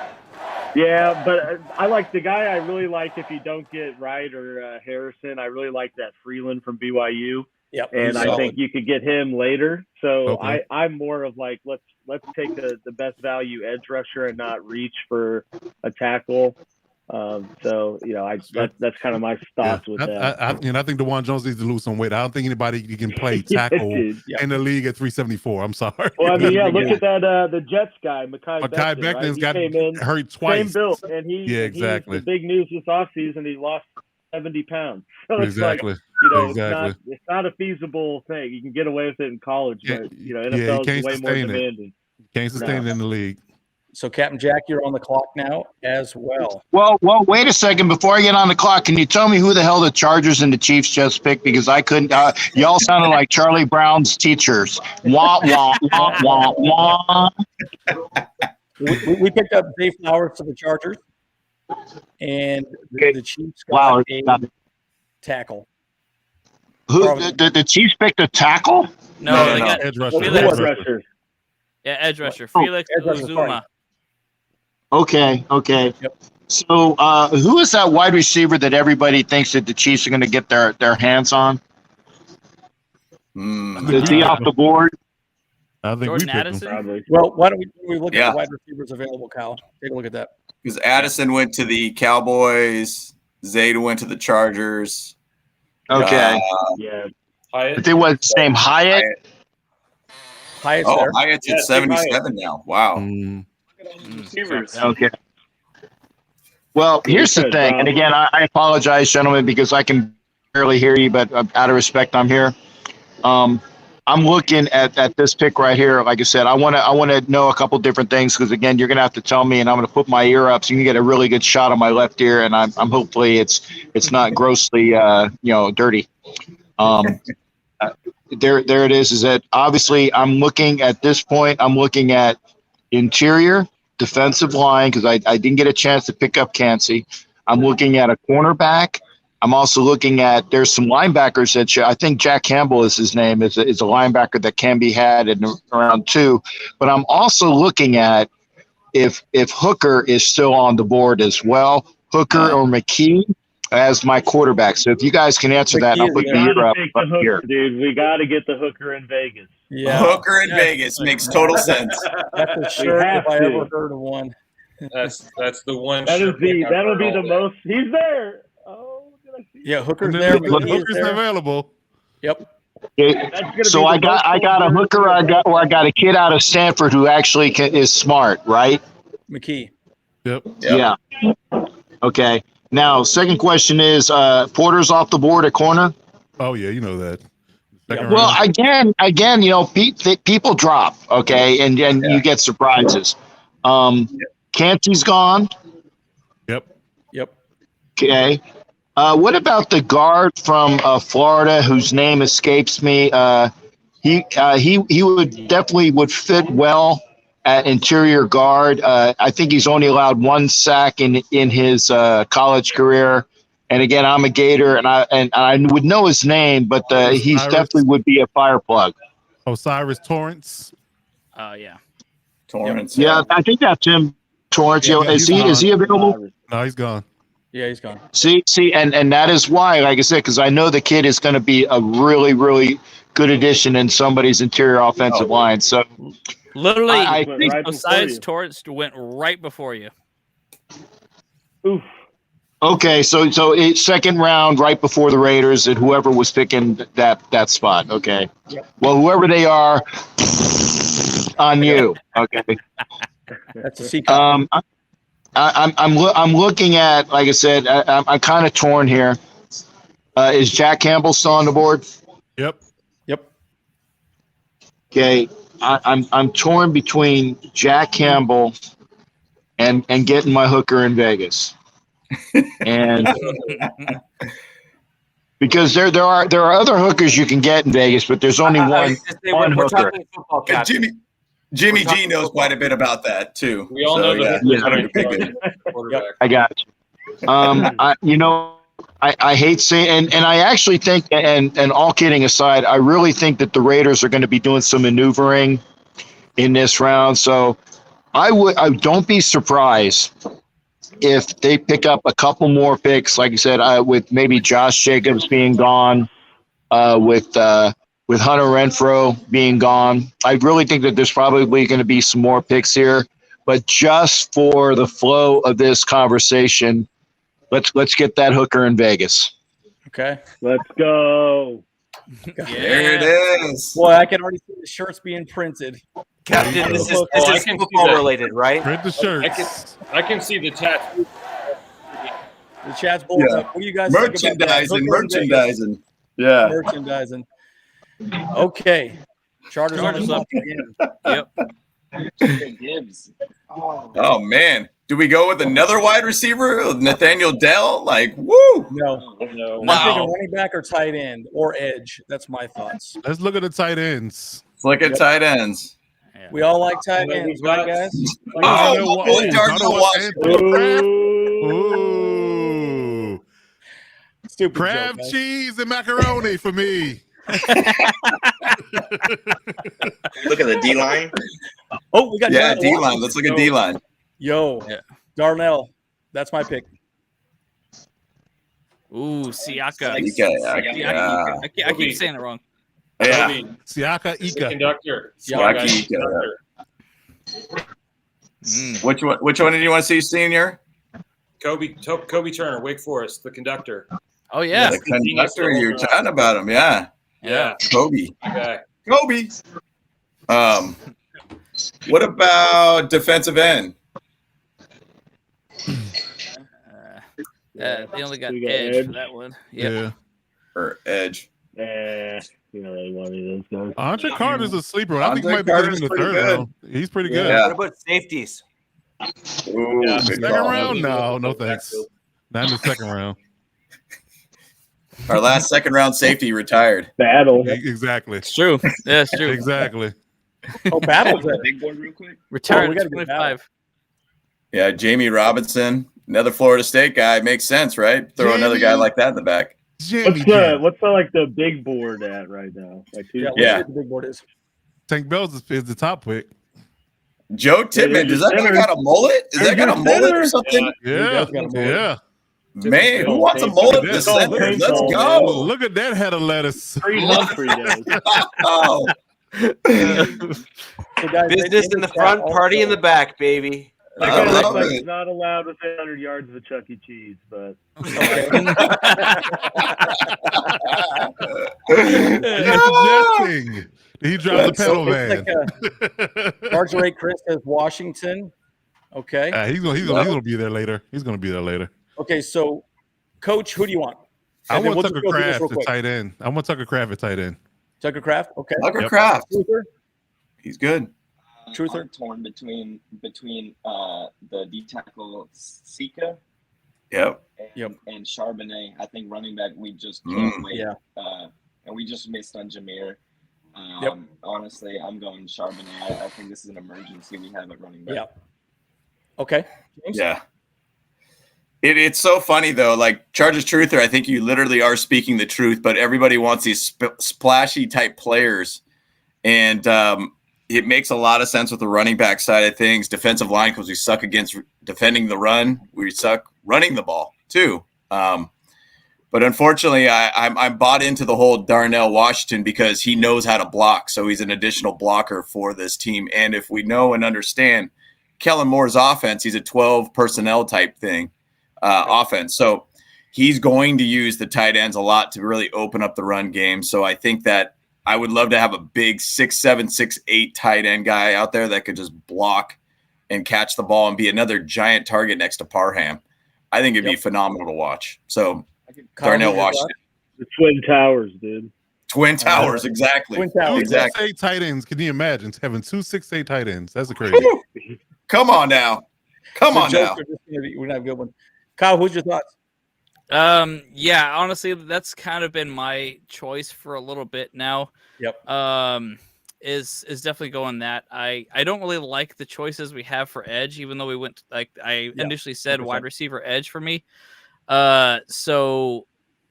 Yeah, but I like the guy I really like if you don't get Wright or Harrison. I really like that Freeland from BYU. Yep, and I think you could get him later. So Okay. I'm more of like let's take the best value edge rusher and not reach for a tackle. So that's kind of my thoughts with that. I think DeJuan Jones needs to lose some weight. I don't think anybody can play tackle in the league at 374. I'm sorry. Well, I mean, yeah, look at that the Jets guy, Mekhi Becton's right? got hurt twice. Same build, and exactly. The big news this offseason, he lost 70 pounds. So it's exactly. Like, it's not a feasible thing. You can get away with it in college, but NFL is way more demanding. Can't sustain it in the league. So, Captain Jack, you're on the clock now as well. Well, wait a second. Before I get on the clock, can you tell me who the hell the Chargers and the Chiefs just picked? Because I couldn't. Y'all sounded like Charlie Brown's teachers. Wah, wah, wah, wah, wah. We picked up Zay Flowers to the Chargers, and the Chiefs got a tackle. Who the Chiefs picked a tackle? No, they got edge rusher. Felix rusher. Yeah, edge rusher. Felix Uzoma. Okay. Yep. So, who is that wide receiver that everybody thinks that the Chiefs are going to get their hands on? Is he off the board? I think Jordan we picked Addison? him. Probably. Well, why don't we look at the wide receivers available, Kyle? Take a look at that. Because Addison went to the Cowboys, Zayda went to the Chargers. Okay. Yeah. They was same Hyatt. Hyatt's Oh, there. Hyatt's at 77 now. Wow. Okay. Well, here's the thing, and again, I apologize, gentlemen, because I can barely hear you, but out of respect, I'm here. I'm looking at this pick right here. Like I said, I want to know a couple different things because again, you're gonna have to tell me, and I'm gonna put my ear up so you can get a really good shot on my left ear, and I'm hopefully it's not grossly dirty. There it is. Is that obviously I'm looking at this point? I'm looking at interior defensive line because I didn't get a chance to pick up Cansey. I'm looking at a cornerback. I'm also looking at there's some linebackers that I think Jack Campbell is his name is a linebacker that can be had in round 2. But I'm also looking at if Hooker is still on the board as well, Hooker or McKee as my quarterback. So if you guys can answer that, I'll put the year up here. Dude, we got to get the Hooker in Vegas. Yeah, Hooker in Vegas makes total sense. That's a shirt if I ever heard of one. That's the one. That'll be the most. He's there. Oh, did I see? Yeah, Hooker's And there. then McKee is Hooker's there. available. Yep. So I got a hooker. I got a kid out of Stanford who actually is smart, right? McKee. Yep. Yeah. Okay. Now, second question is Porter's off the board at corner. Oh yeah, you know that. Second Well, round. again, people drop, okay, and you get surprises. Cansey's gone. Yep. Okay. What about the guard from Florida whose name escapes me? He would definitely fit well at interior guard. I think he's only allowed 1 sack in his college career. And again, I'm a Gator, and I would know his name, but he's definitely would be a fire plug. Osiris Torrance. Yeah. Torrance. Yeah, I think that's him. Torrance. Yeah, is he available? No, he's gone. Yeah, he's gone. See, and that is why, like I said, because I know the kid is going to be a really, really good addition in somebody's interior offensive line. So Literally, I think Osiris Torrance went right before you. Oof. Okay, so it's second round, right before the Raiders, and whoever was picking that spot. Okay, well, whoever they are, on you. Okay. That's a secret. I'm looking at, like I said, I'm kind of torn here. Is Jack Campbell still on the board? Yep. Okay, I'm torn between Jack Campbell and getting my hooker in Vegas. And because there are other hookers you can get in Vegas, but there's only one We're hooker. talking football, Captain. Jimmy G knows quite a bit about that too. We all know that. I got you. I hate saying, and I actually think, and all kidding aside, I really think that the Raiders are going to be doing some maneuvering in this round. So I don't be surprised if they pick up a couple more picks, like I said, with maybe Josh Jacobs being gone, with Hunter Renfrow being gone. I really think that there's probably going to be some more picks here. But just for the flow of this conversation, let's get that hooker in Vegas. Okay. Let's go. There it is. Boy, I can already see the shirts being printed. Captain, this is I can see football that. related, right? Print the shirts. I can see the tattoo. The chat's blowing Yeah. up. What do you guys think about that? Merchandising. Yeah. Merchandising. Okay. Charters on the top again. Yep. Gibbs. Oh man. Do we go with another wide receiver? Nathaniel Dell? Like, woo! No. No. I'm Wow. thinking running back or tight end or edge. That's my thoughts. Let's look at the tight ends. Let's look at tight ends. We all like tight Well, ends, we've right, got- guys? Darnell Washington. Ooh. Stupid Crab joke, guys. cheese and macaroni for me. Look at the D line. Oh, we got Yeah, Darnell D line. Washington. Let's look at D line. Yo, Yeah. Darnell. That's my pick. Ooh, Siaka. Yeah. I keep saying it wrong. Yeah. Siaka The Ika. conductor. Siaki. Conductor. Which one did you want to see, Senior? Kobe Turner, Wake Forest, the conductor. Oh yeah. The conductor. You're chatting about him. Yeah. Yeah. Kobe. Okay. Kobe. What about defensive end? They only got We got edge edge. for that one. Yep. Yeah. Or edge? You know, really one of those guys. Andre Carter's a sleeper. I think he Andre might be good in Carter's the pretty third good. round. He's pretty good. Yeah. What about safeties? Ooh, Yeah. good Second call. round? No thanks. Not in the second round. Our last second round safety retired. Battle. Exactly. It's true. Yeah, it's true. Exactly. Oh, Battle's the it. big board real quick. Retired we at gotta get 25. Yeah, Jamie Robinson, another Florida State guy. Makes sense, right? Throw another guy Jamie. like that in the back. What's the big board at right now? Like Yeah, who's- let's see what the big board is. Tank Bells is the top pick. Joe Tippmann, does that guy got a mullet? Is that got a mullet or something? Yeah, yeah. Man, who wants a mullet in the center? Let's go. Look at that head of lettuce. Creed Humphrey does. Oh. So guys, Business in the front, party in the back, baby. That I guy love looks like it. he's not allowed within 100 yards of a Chuck E. Cheese, but He's suggesting that he drives a pedal van. Sergeant Ray Chris says Washington. Okay. He's gonna be there later. He's gonna be there later. Okay, so Coach, who do you want? I And then want we'll Tucker just go through this Kraft real at quick. tight end. I want Tucker Kraft at tight end. Tucker Kraft. Okay. Tucker Yep. Kraft. Truther. He's good. Truther? I'm torn between the D tackle Sika Yep. and Charbonnet. I think running back we just can't wait. Yeah. And we just missed on Jameer. Yep. Honestly, I'm going Charbonnet. I think this is an emergency we have at running back. Yeah. Okay. James? Yeah. It's so funny though. Like Chargers Truther, I think you literally are speaking the truth, but everybody wants these splashy type players, and it makes a lot of sense with the running back side of things. Defensive line, because we suck against defending the run, we suck running the ball too. But unfortunately, I'm bought into the whole Darnell Washington because he knows how to block, so he's an additional blocker for this team. And if we know and understand Kellen Moore's offense, he's a 12 personnel type thing. Offense. So he's going to use the tight ends a lot to really open up the run game. So I think that I would love to have a big 6'7", 6'8" tight end guy out there that could just block and catch the ball and be another giant target next to Parham. I think it'd be phenomenal to watch. So Darnell Washington. the Twin Towers, dude. Twin Towers, exactly. Twin Towers. Exactly. 6'8" tight ends. Can you imagine having 2 6'8" tight ends? That's a crazy. Come on now. Come on now. We're not a good one. Kyle, who's your thoughts? Yeah, honestly, that's kind of been my choice for a little bit now. Yep. Is definitely going that. I don't really like the choices we have for edge, even though we went like I initially said 100%. wide receiver edge for me. So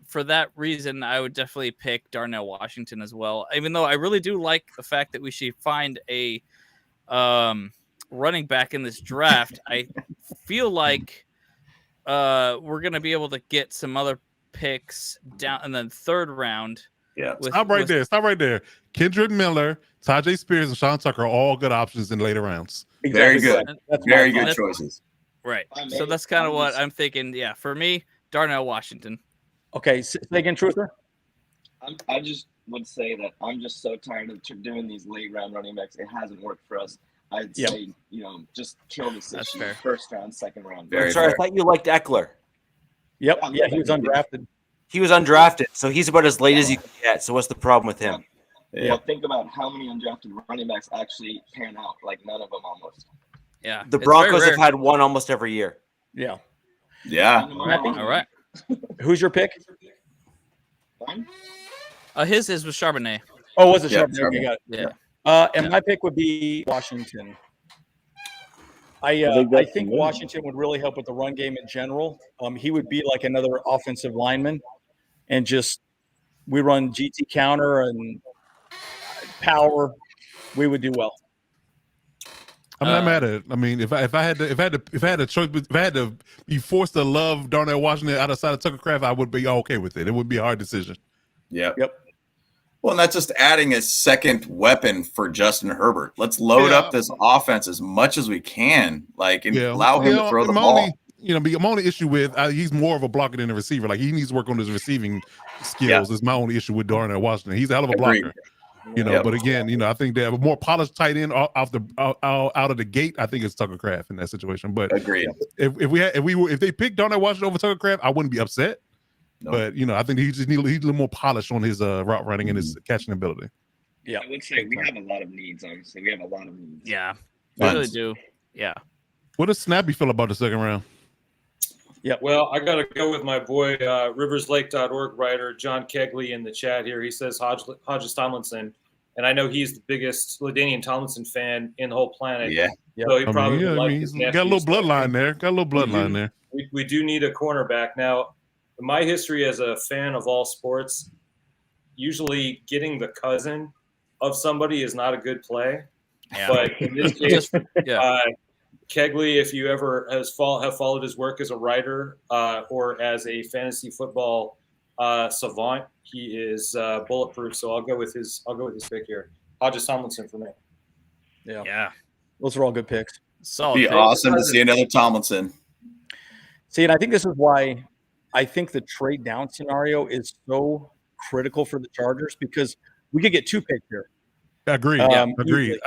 for that reason, I would definitely pick Darnell Washington as well. Even though I really do like the fact that we should find a running back in this draft, I feel like we're gonna be able to get some other picks down in the third round. Yeah. Stop right there. Stop right there. Kendrick Miller, Tajay Spears, and Sean Tucker are all good options in later rounds. Very good. That's Very my good thought. choices. Right. So that's kind of what I'm thinking. Yeah, for me, Darnell Washington. Okay, say again, Truther. I just would say that I'm just so tired of doing these late round running backs. It hasn't worked for us. I'd say, just kill this That's issue. fair. First round, second round. Very Sorry, I fair. thought you liked Eckler. Yep. Yeah, he was undrafted. He was undrafted, so he's about as late as you can get. So what's the problem with him? Yeah. Well, think about how many undrafted running backs actually pan out. Like none of them almost. Yeah. The it's Broncos very have rare. had one almost every year. Yeah. Yeah. All right. Who's your pick? Fine. His was Charbonnet. Oh, was it Yeah, Charbonnet? Okay, got it. Yeah. And my pick would be Washington. I think that's think good. Washington would really help with the run game in general. He would be like another offensive lineman, and just we run GT counter and power, we would do well. I'm not mad at it. I mean, if I had to be forced to love Darnell Washington outside of Tucker Kraft, I would be okay with it. It would be a hard decision. Yeah. Yep. Well, and that's just adding a second weapon for Justin Herbert. Let's load up this offense as much as we can, and allow him to throw the ball. My only issue with he's more of a blocker than a receiver. Like he needs to work on his receiving skills. Is my only issue with Darnell Washington. He's a hell of a blocker. But again, I think they have a more polished tight end out of the gate. I think it's Tucker Kraft in that situation. But agreed. If they picked Darnell Washington over Tucker Kraft, I wouldn't be upset. No. But I think he's a little more polished on his route running and his catching ability. Yeah, I would say we have a lot of needs. Honestly, we have a lot of needs. Yeah. We really do. Yeah. What does Snappy feel about the second round? Well, I got to go with my boy, riverslake.org writer John Kegley in the chat here. He says Hodges Tomlinson and I know he's the biggest LaDainian Tomlinson fan in the whole planet. Yeah. So he probably would like his he's got a nephew. little bloodline there. Got a little bloodline there. We do need a cornerback. Now, my history as a fan of all sports, usually getting the cousin of somebody is not a good play. Yeah. But in this case, Kegley, if you ever have followed his work as a writer or as a fantasy football savant, he is bulletproof. So I'll go with his pick here. Hodges Tomlinson for me. Yeah. Those are all good picks. Solid. Be awesome to see another Tomlinson. See, and I think this is why I think the trade down scenario is so critical for the Chargers, because we could get 2 picks here. Agreed. Agreed.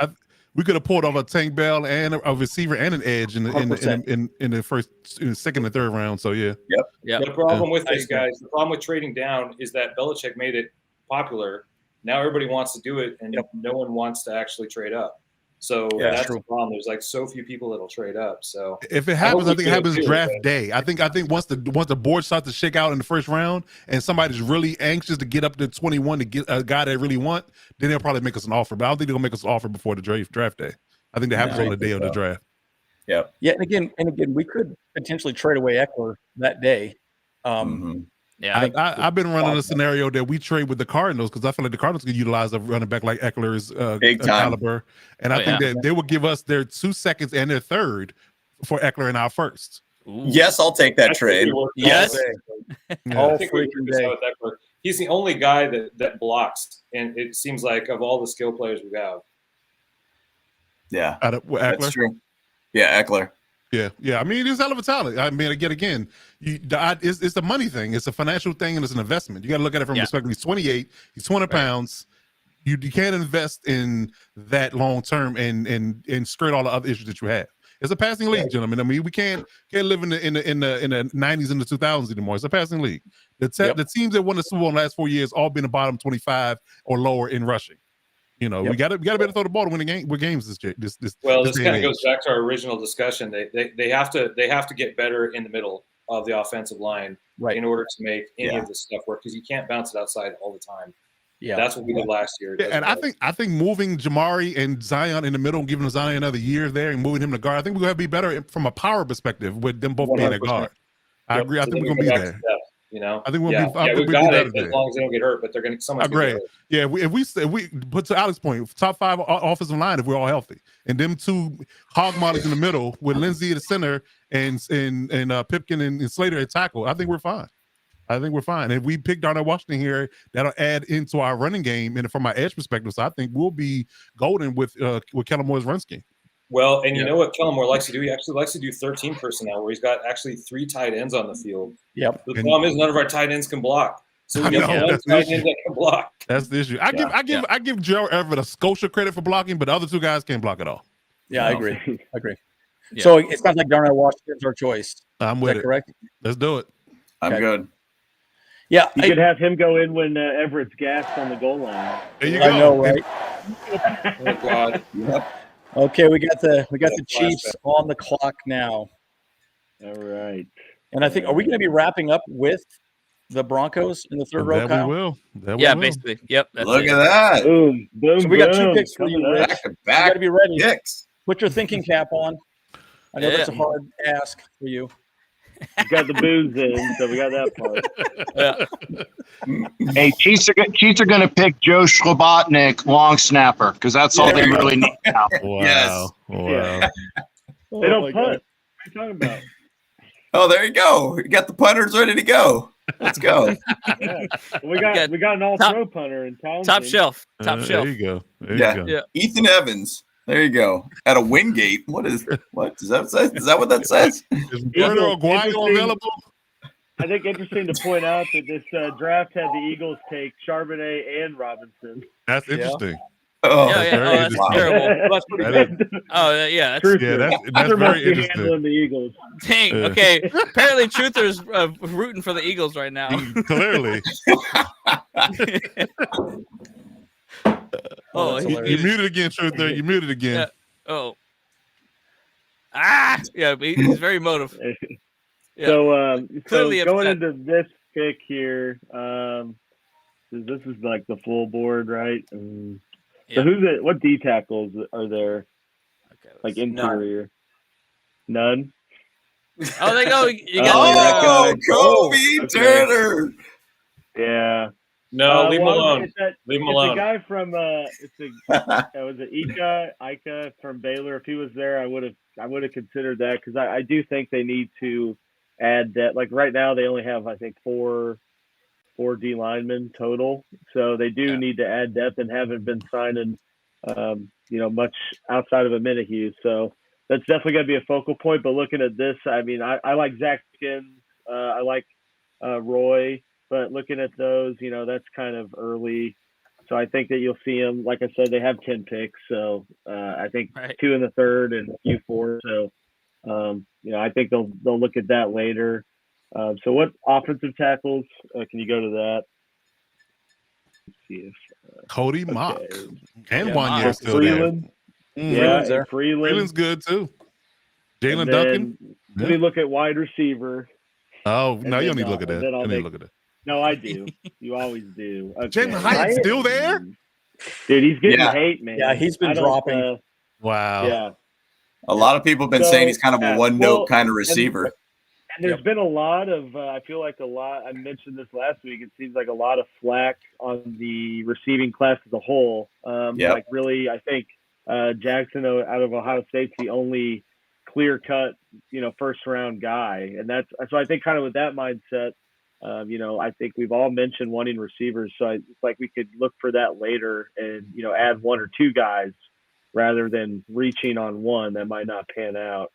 We could have pulled off a Tank Bell and a receiver and an edge in the first, second, and third round. So yeah. Yep. The problem with this, guys, the problem with trading down is that Belichick made it popular. Now everybody wants to do it, and no one wants to actually trade up. So that's the problem. There's like so few people that'll trade up. So if it happens, I think it happens draft day. I think once the board starts to shake out in the first round, and somebody's really anxious to get up to 21 to get a guy they really want, then they'll probably make us an offer. But I don't think they'll make us an offer before the draft day. I think that happens on the day of the draft. Yeah. Yeah, and again, we could potentially trade away Eckler that day. Yeah, I've been running a scenario that we trade with the Cardinals, because I feel like the Cardinals could utilize a running back like Eckler's caliber, and I think that they would give us their 2 seconds and their third for Eckler and our first. Ooh. Yes, I'll take that trade. Yes. All freaking day. He's the only guy that blocks, and it seems like of all the skill players we have. Yeah, that's true. Yeah, Eckler. Yeah. I mean, he's a hell of a talent. I mean, again, it's a money thing. It's a financial thing, and it's an investment. You got to look at it from perspective. He's 28. He's 200 pounds. You can't invest in that long term and skirt all the other issues that you have. It's a passing league, gentlemen. I mean, we can't live in the 90s and the 2000s anymore. It's a passing league. The teams that won the Super Bowl in the last 4 years all been the bottom 25 or lower in rushing. You know, we got to be able to throw the ball to win games. This kind of goes back to our original discussion. They have to get better in the middle of the offensive line in order to make any of this stuff work, because you can't bounce it outside all the time. Yeah, that's what we did last year. Yeah, and I think moving Jamari and Zion in the middle and giving Zion another year there and moving him to guard, I think we're going to be better from a power perspective with them both being a guard. I agree. I think we're going to be there. You know, I think we'll be. We've got it as long as they don't get hurt, but they're going to. Someone's going to get hurt. Yeah, if we put, to Alex's point, top 5 offensive line if we're all healthy, and them 2 hog mollies in the middle with Lindsey at the center and Pipkin and Slater at tackle, I think we're fine. If we pick Darnell Washington here, that'll add into our running game and from my edge perspective. So I think we'll be golden with Kellen Moore's run scheme. Well, and you know what Kellen Moore likes to do? He actually likes to do 13 personnel, where he's got actually 3 tight ends on the field. Yep. The problem is none of our tight ends can block. So we got one tight end that can block. That's the issue. I give Gerald Everett a Scotia credit for blocking, but the other 2 guys can't block at all. Yeah, I agree. Yeah. So it sounds like Darnell Washington's our choice. I'm with it. Correct? Let's do it. I'm good. Yeah, you could have him go in when Everett's gassed on the goal line. There you go. I know, right? Oh God. Yep. Okay, we got the Chiefs on the clock now. All right. And I think, are we going to be wrapping up with the Broncos in the third row, Kyle? We will. Basically. Yep. Look at that. Boom, boom, so we got 2 picks for you, Rich. Back to You back got to be ready. picks. Put your thinking cap on. I know that's a hard ask for you. We got the booze in, so we got that part. Hey, Chiefs are going to pick Joe Schlabotnik, long snapper, because that's all they really need now. Wow. Yes. Wow. Yeah. They don't punt. What are you talking about? Oh, there you go. You got the punters ready to go. Let's go. Yeah. We got an all-pro punter in town. Top shelf. There you go. There you go. Yeah. Ethan Evans. There you go. At a Wingate. What does that say? Is that what that says? Is Roberto Aguayo available? I think interesting to point out that this draft had the Eagles take Charbonnet and Robinson. That's interesting. Oh, that's terrible. That's pretty good. Oh, yeah. That's very interesting. Handling the Eagles. Dang. Okay. Apparently, Truther's rooting for the Eagles right now. Clearly. Oh, you muted again, Truther. You muted again. Yeah. Oh. Yeah, but he's very emotive. Yeah. So Clearly going upset. into this pick here, this is like the full board, right? So who's it? What D tackles are there? Okay, like interior? None. Oh, there you go. You got Kobe okay. Turner. Yeah. No, leave him alone. Leave him it's alone. the guy from was it Ika from Baylor? If he was there, I would have considered that because I do think they need to add that. Like right now, they only have I think four D linemen total, so they do need to add depth and haven't been signing much outside of a Minihue. So that's definitely going to be a focal point. But looking at this, I mean, I like Zach Skins, I like Roy. But looking at those, that's kind of early. So I think that you'll see them. Like I said, they have 10 picks. So I think 2 in the third and a few 4. So, I think they'll look at that later. So what offensive tackles? Can you go to that? Let's see if Cody Mock and one year still Freeland. there. Freeland's good too. Jalen Duncan. Duncan. Let me look at wide receiver. Oh, no, you don't need to look at that. You don't need to look at that. No, I do. You always do. Okay. Jalen Hyatt's still there? Dude, he's getting hate, man. Yeah, he's been dropping. Wow. Yeah. A lot of people have been saying he's kind of a one-note kind of receiver. And there's been a lot of, I feel like I mentioned this last week, it seems like a lot of flack on the receiving class as a whole. Like really, I think Jackson out of Ohio State's the only clear-cut, first-round guy. And so I think kind of with that mindset, I think we've all mentioned wanting receivers. So it's like we could look for that later and, add 1 or 2 guys rather than reaching on one that might not pan out.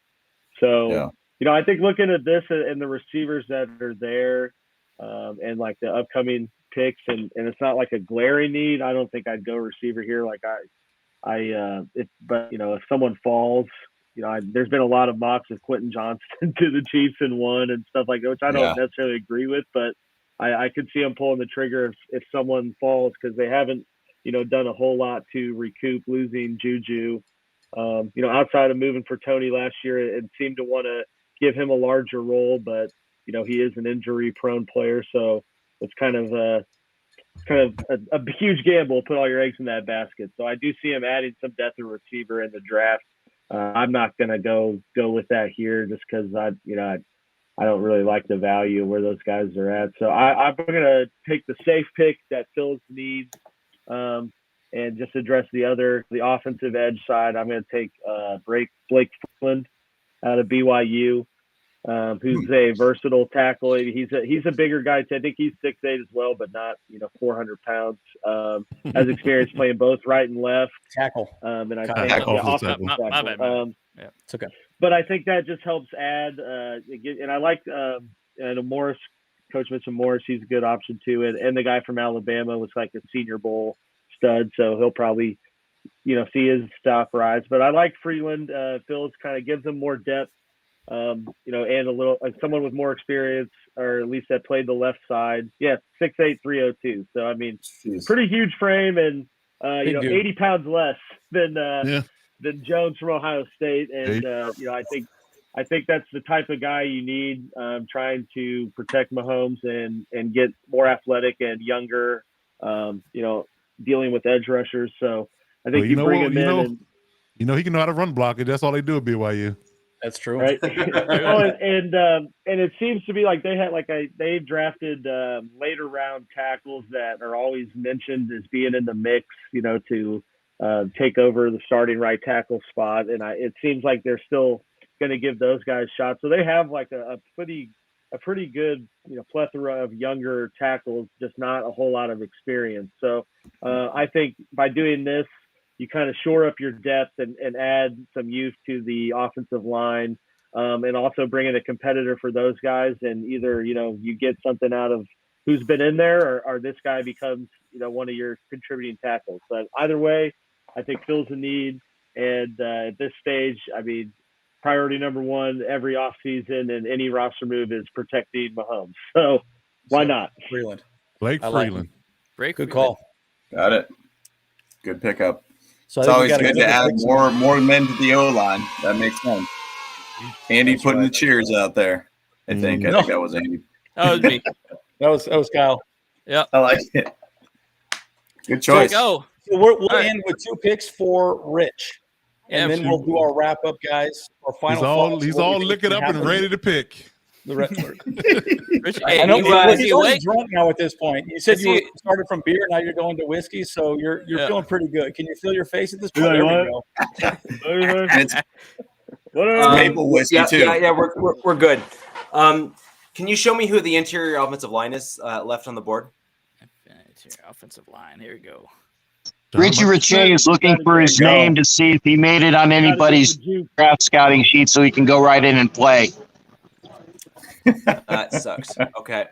So, I think looking at this and the receivers that are there and like the upcoming picks and it's not like a glaring need, I don't think I'd go receiver here. Like if someone falls, there's been a lot of mocks of Quentin Johnston to the Chiefs in 1 and stuff like that, which I don't necessarily agree with, but I could see them pulling the trigger if someone falls because they haven't, done a whole lot to recoup losing Juju. Outside of moving for Tony last year, it seemed to want to give him a larger role, but he is an injury-prone player, so it's kind of a huge gamble. Put all your eggs in that basket. So I do see him adding some depth at receiver in the draft. I'm not going to go with that here just because I don't really like the value of where those guys are at. So I'm going to take the safe pick that fills needs and just address the offensive edge side. I'm going to take Blake Freeland out of BYU, who's a versatile tackle. He's a bigger guy. I think he's 6'8" as well, but not 400 pounds. Has experience playing both right and left tackle. And I think offensive tackle. It's okay. But I think that just helps add. And I like Morris. Coach mentioned Morris. He's a good option too. And the guy from Alabama was like a Senior Bowl stud, so he'll probably see his stock rise. But I like Freeland. Phil's kind of gives him more depth. And a little someone with more experience, or at least that played the left side. 6'8", 302. So I mean, pretty huge frame, and 80 pounds less than Jones from Ohio State. And I think that's the type of guy you need, trying to protect Mahomes and get more athletic and younger. Dealing with edge rushers. So I think you bring him in. He can know how to run block it. That's all they do at BYU. That's true. Right. And it seems to be like they've drafted later round tackles that are always mentioned as being in the mix, to take over the starting right tackle spot. And it seems like they're still going to give those guys shots. So they have like a pretty good, plethora of younger tackles, just not a whole lot of experience. So I think by doing this, you kind of shore up your depth and add some youth to the offensive line, and also bring in a competitor for those guys. And either, you get something out of who's been in there or this guy becomes, one of your contributing tackles. But either way, I think fills a need. And at this stage, I mean, priority number 1 every offseason and any roster move is protecting Mahomes. So why not? Freeland. Blake Freeland. Good call. Got it. Good pickup. So it's always good to add more men to the O-line. That makes sense. Andy putting the cheers out there. I think that was Andy. That was me. that was Kyle. Yeah. I like it. Good choice. So we'll right. end with 2 picks for Rich, and then we'll do our wrap up, guys. Our final thoughts. He's what we all think licking can up and happen ready to pick. The rest. Rich, I hey, know you, he's is he already awake? drunk now at this point. You said Is you he- started from beer, now you're going to whiskey, so you're Yeah. feeling pretty good. Can you feel your face at this You're point? like, There we go. And it's Whatever. maple whiskey yeah, too. Yeah, we're good. Can you show me who the interior offensive line is left on the board? Offensive line. Here we go. Richie Riche is looking for his Go. name to see if he made it on anybody's draft scouting sheet so he can go right in and play. That sucks. Okay.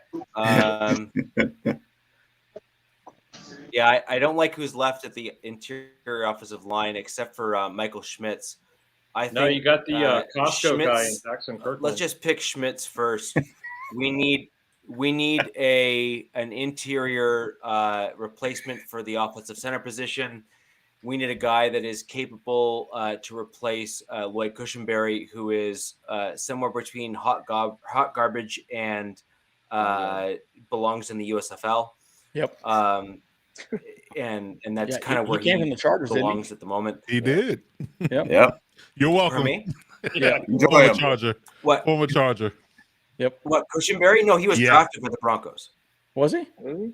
Yeah, I don't like who's left at the interior offensive line except for Michael Schmitz. No, you got the Costco guy in Schmitz- Jackson Kirkland. Let's just pick Schmitz first. we need an interior replacement for the offensive center position. We need a guy that is capable to replace Lloyd Cushenberry, who is somewhere between hot garbage and belongs in the USFL. Yep. And that's kind of he where came from the Chargers, didn't he? belongs at the moment. He did. Yep. You're For welcome. me? Yeah. Enjoy Former him. Charger. What? Former Charger. What? Cushenberry? No, he was Yeah. drafted by the Broncos. Was he?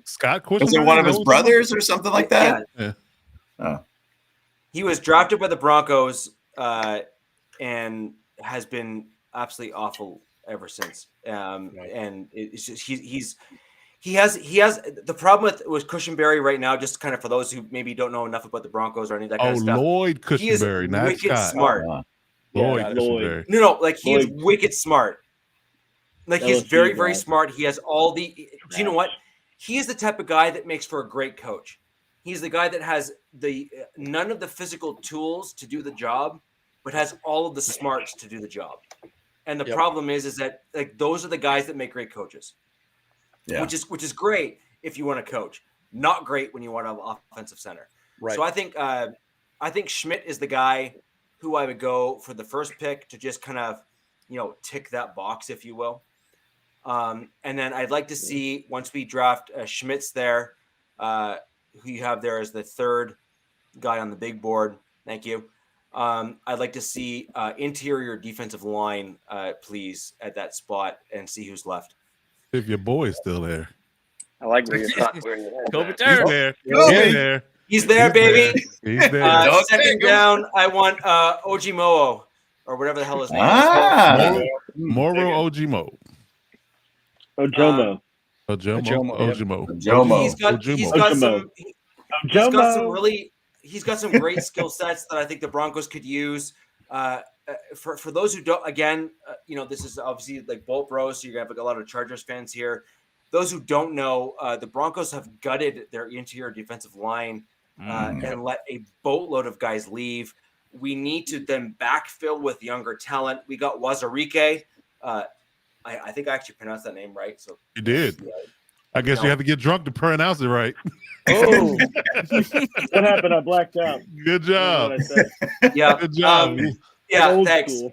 Scott Was it Cushenberry, one of is his that what brothers or something like that? Yeah. Oh. He was drafted by the Broncos and has been absolutely awful ever since. And it's just, he has the problem with Cushenberry right now. Just kind of for those who maybe don't know enough about the Broncos or any of that kind of stuff. Lloyd He is Cushenberry, not wicked Scott. smart. Lloyd Yeah, Cushenberry. No, like he is Lloyd. wicked smart. Like he's LSU very, very guy. smart. He has all the. Do you know what? He is the type of guy that makes for a great coach. He's the guy that has the none of the physical tools to do the job, but has all of the smarts to do the job. And the problem is that like those are the guys that make great coaches. Yeah. Which is great if you want to coach. Not great when you want an offensive center. Right. So I think Schmidt is the guy who I would go for the first pick to just kind of, tick that box, if you will. And then I'd like to see once we draft Schmitz there, who you have there as the third guy on the big board. Thank you. I'd like to see interior defensive line, please, at that spot and see who's left. If your boy is still there. I like where you're talking. Kobe He's Turner. there. Kobe. He's there. He's there, He's baby. there. He's there. Don't Second take him. down, I want Ojimo or whatever the hell his name Ah. Moro Ojimo. Ojomo. Ojimo. Ojimo, Ojimo. is. Jomo. He's got Ojimo. some. He's got some Ojomo. he's got some great skill sets that I think the Broncos could use. For those who don't, again, this is obviously like Bolt Bros, so you're gonna have like a lot of Chargers fans here. Those who don't know, the Broncos have gutted their interior defensive line and let a boatload of guys leave. We need to then backfill with younger talent. We got Wazarike. I think I actually pronounced that name right. So You did. I guess you have to get drunk to pronounce it right. Oh, what happened? I blacked out. Good job. That's what I said. Yeah, Good job. yeah. Old Thanks. school.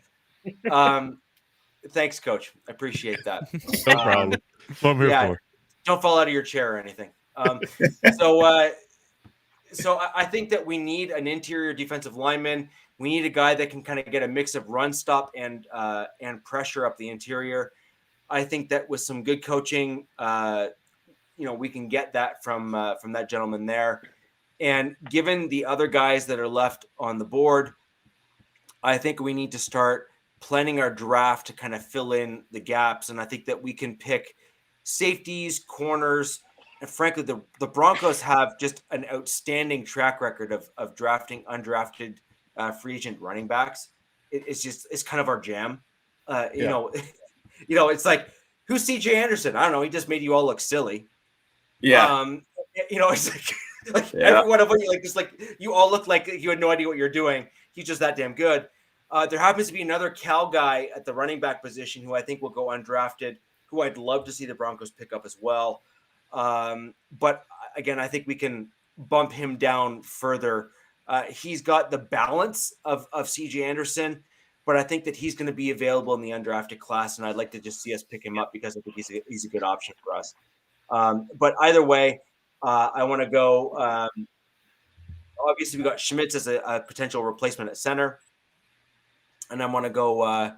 Thanks, Coach. I appreciate that. No problem. That's what I'm here yeah. for. Don't fall out of your chair or anything. So I think that we need an interior defensive lineman. We need a guy that can kind of get a mix of run stop and pressure up the interior. I think that with some good coaching, we can get that from that gentleman there. And given the other guys that are left on the board, I think we need to start planning our draft to kind of fill in the gaps. And I think that we can pick safeties, corners, and frankly, the Broncos have just an outstanding track record of drafting undrafted free agent running backs. It's kind of our jam. It's like, who's CJ Anderson? I don't know. He just made you all look silly. Yeah. It's like every one of you, you all look like you had no idea what you're doing. He's just that damn good. There happens to be another Cal guy at the running back position who I think will go undrafted, who I'd love to see the Broncos pick up as well. But again, I think we can bump him down further. He's got the balance of CJ Anderson, but I think that he's going to be available in the undrafted class, and I'd like to just see us pick him up because I think he's a good option for us. But either way, I want to go obviously we got Schmitz as a potential replacement at center, and I want to go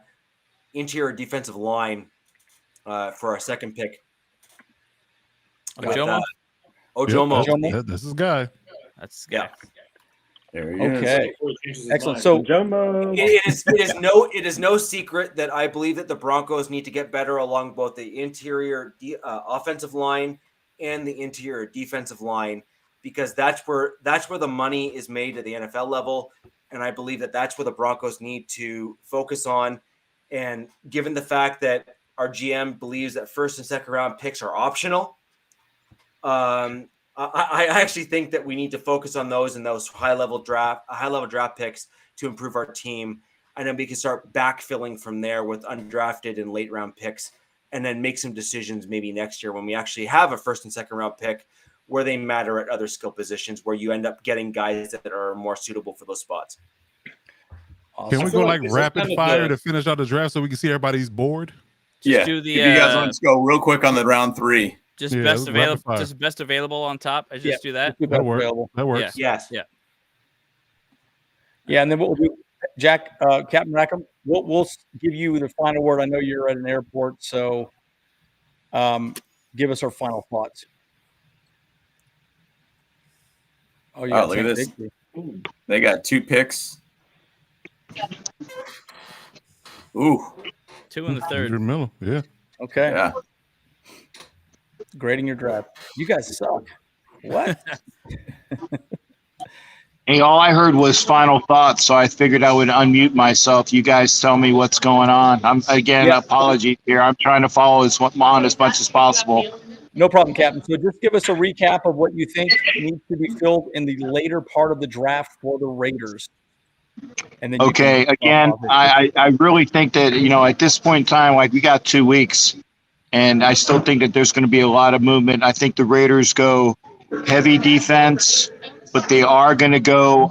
interior defensive line for our second pick. Ojomo? Ojomo. This is guy. That's the guy. There he Okay. is. Excellent. So It is no secret that I believe that the Broncos need to get better along both the interior offensive line and the interior defensive line, because that's where the money is made at the NFL level, and I believe that that's where the Broncos need to focus on. And given the fact that our GM believes that first and second round picks are optional, I actually think that we need to focus on those and those high level draft picks to improve our team, and then we can start backfilling from there with undrafted and late round picks, and then make some decisions maybe next year when we actually have a first and second round pick where they matter at other skill positions, where you end up getting guys that are more suitable for those spots. Can we go like rapid fire to finish out the draft so we can see everybody's board? Yeah. Do If you guys want to go real quick on the round 3. Just Yeah, best rapid available. fire. Just best available on top. I just do that. That works. That works. Yes. Yeah. Yeah, and then what we'll do, Jack, Captain Rackham, we'll give you the final word. I know you're at an airport, so give us our final thoughts. Oh, look at this. They got 2 picks. Ooh. 2 in the third. Miller. Yeah. Okay. Yeah. Grading your draft. You guys suck. What? Hey, all I heard was final thoughts, so I figured I would unmute myself. You guys tell me what's going on. Apologies here. I'm trying to follow as much as possible. No problem, Captain. So just give us a recap of what you think needs to be filled in the later part of the draft for the Raiders. And then I really think that, at this point in time, like we got 2 weeks, and I still think that there's going to be a lot of movement. I think the Raiders go heavy defense, but they are going to go.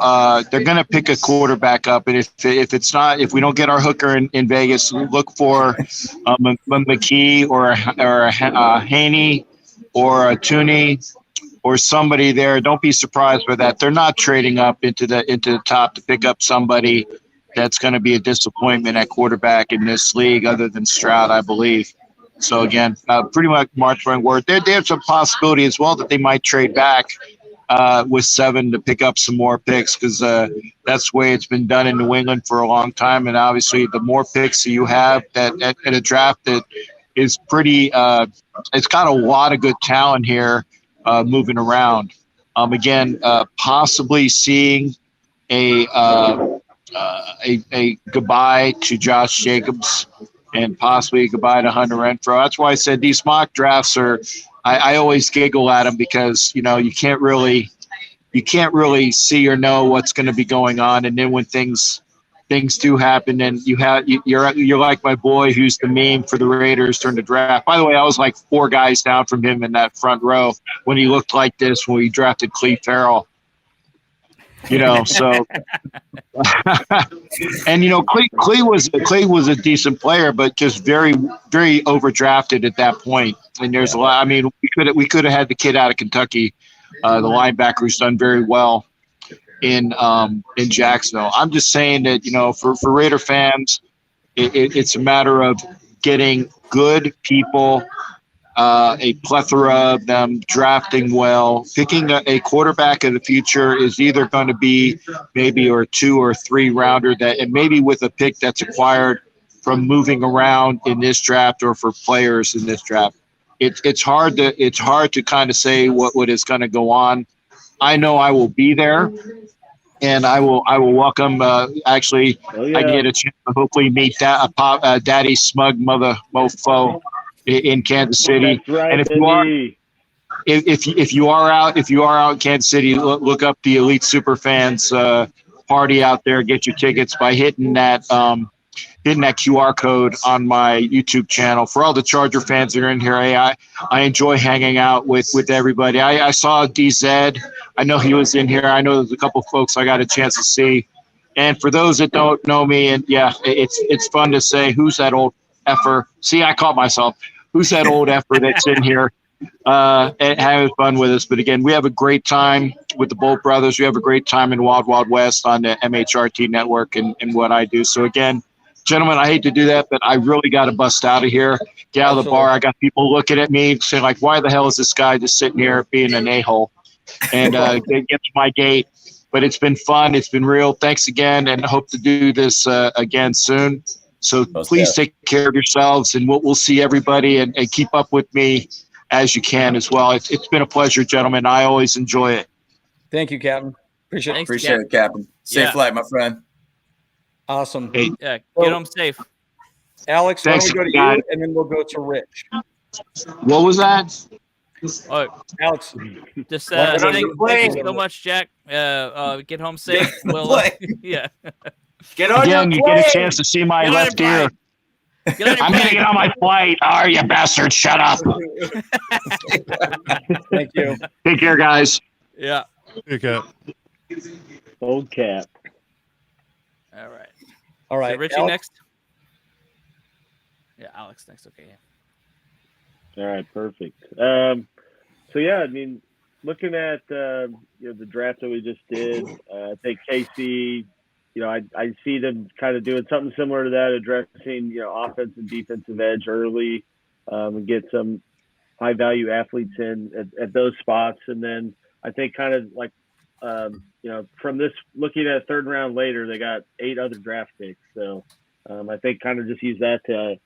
They're going to pick a quarterback up, and if we don't get our hooker in Vegas, look for McKee or a Haney or a Tooney or somebody there. Don't be surprised by that. They're not trading up into the top to pick up somebody that's going to be a disappointment at quarterback in this league, other than Stroud, I believe. So again, pretty much march my word. There's a possibility as well that they might trade back with 7 to pick up some more picks, because that's the way it's been done in New England for a long time. And obviously, the more picks that you have at a draft that is pretty, it's got a lot of good talent here moving around. Possibly seeing a goodbye to Josh Jacobs and possibly a goodbye to Hunter Renfrow. That's why I said these mock drafts are. I always giggle at them because you can't really see or know what's going to be going on, and then when things do happen, and you're like my boy who's the meme for the Raiders during the draft. By the way, I was like 4 guys down from him in that front row when he looked like this when we drafted Cleve Farrell. So and Clay was a decent player, but just very, very overdrafted at that point. And there's a lot. I mean, we could have had the kid out of Kentucky, the linebacker who's done very well in Jacksonville. I'm just saying that for Raider fans, it's a matter of getting good people. A plethora of them, drafting well. Picking a quarterback of the future is either going to be maybe a 2 or 3 rounder and maybe with a pick that's acquired from moving around in this draft or for players in this draft. It's hard to kind of say what is going to go on. I know I will be there, and I will welcome. I get a chance to hopefully meet Daddy's smug mofo in Kansas City. That's right, and if you are out in Kansas City, look up the Elite Superfans party out there. Get your tickets by hitting that QR code on my YouTube channel. For all the Charger fans that are in here, I enjoy hanging out with everybody. I saw DZ. I know he was in here. I know there's a couple of folks I got a chance to see. And for those that don't know me, and yeah, it's fun to say, who's that old effer? See, I caught myself. Who's that old effer that's in here? and having fun with us. But again, we have a great time with the Bolt Brothers. We have a great time in Wild Wild West on the MHRT network and what I do. So again, gentlemen, I hate to do that, but I really got to bust out of here. Get out of the bar. I got people looking at me saying, like, why the hell is this guy just sitting here being an a-hole? And get to my gate. But it's been fun. It's been real. Thanks again, and hope to do this again soon. So please take care of yourselves, and we'll see everybody, and keep up with me as you can as well. It's been a pleasure, gentlemen. I always enjoy it. Thank you, Captain. Appreciate it, Captain. Safe flight, my friend. Awesome. Hey, Yeah, get home safe. Alex, why Thanks, don't we go to guys. you, and then we'll go to Rich. What was that? Oh, Alex, just Get on thank your you plane. so much, Jack. Get home safe. We'll, yeah. Get on Again, your you plane. get a chance to see my Get on left your ear. Get on your I'm going to plane. get on my flight. Oh, you bastard. Shut up. Thank you. Take care, guys. Yeah. Hey, Cap. Old Cap. All right. All right. So Richie Alex? next. Yeah, Alex next. Okay. Yeah. All right, perfect. So yeah, I mean, looking at the draft that we just did, I think KC, I see them kind of doing something similar to that, addressing offense and defensive edge early, and get some high value athletes in at those spots, and then I think kind of like from this looking at third round later, they got 8 other draft picks, so I think kind of just use that to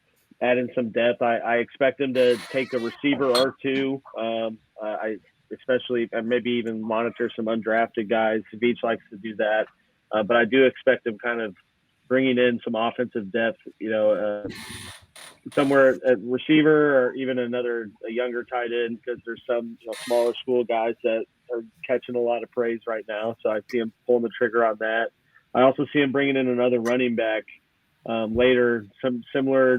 add in some depth. I expect them to take a receiver or two. I especially maybe even monitor some undrafted guys. Beach likes to do that, but I do expect them kind of bringing in some offensive depth. Somewhere at receiver or even a younger tight end, because there's some smaller school guys that are catching a lot of praise right now. So I see him pulling the trigger on that. I also see him bringing in another running back later, some similar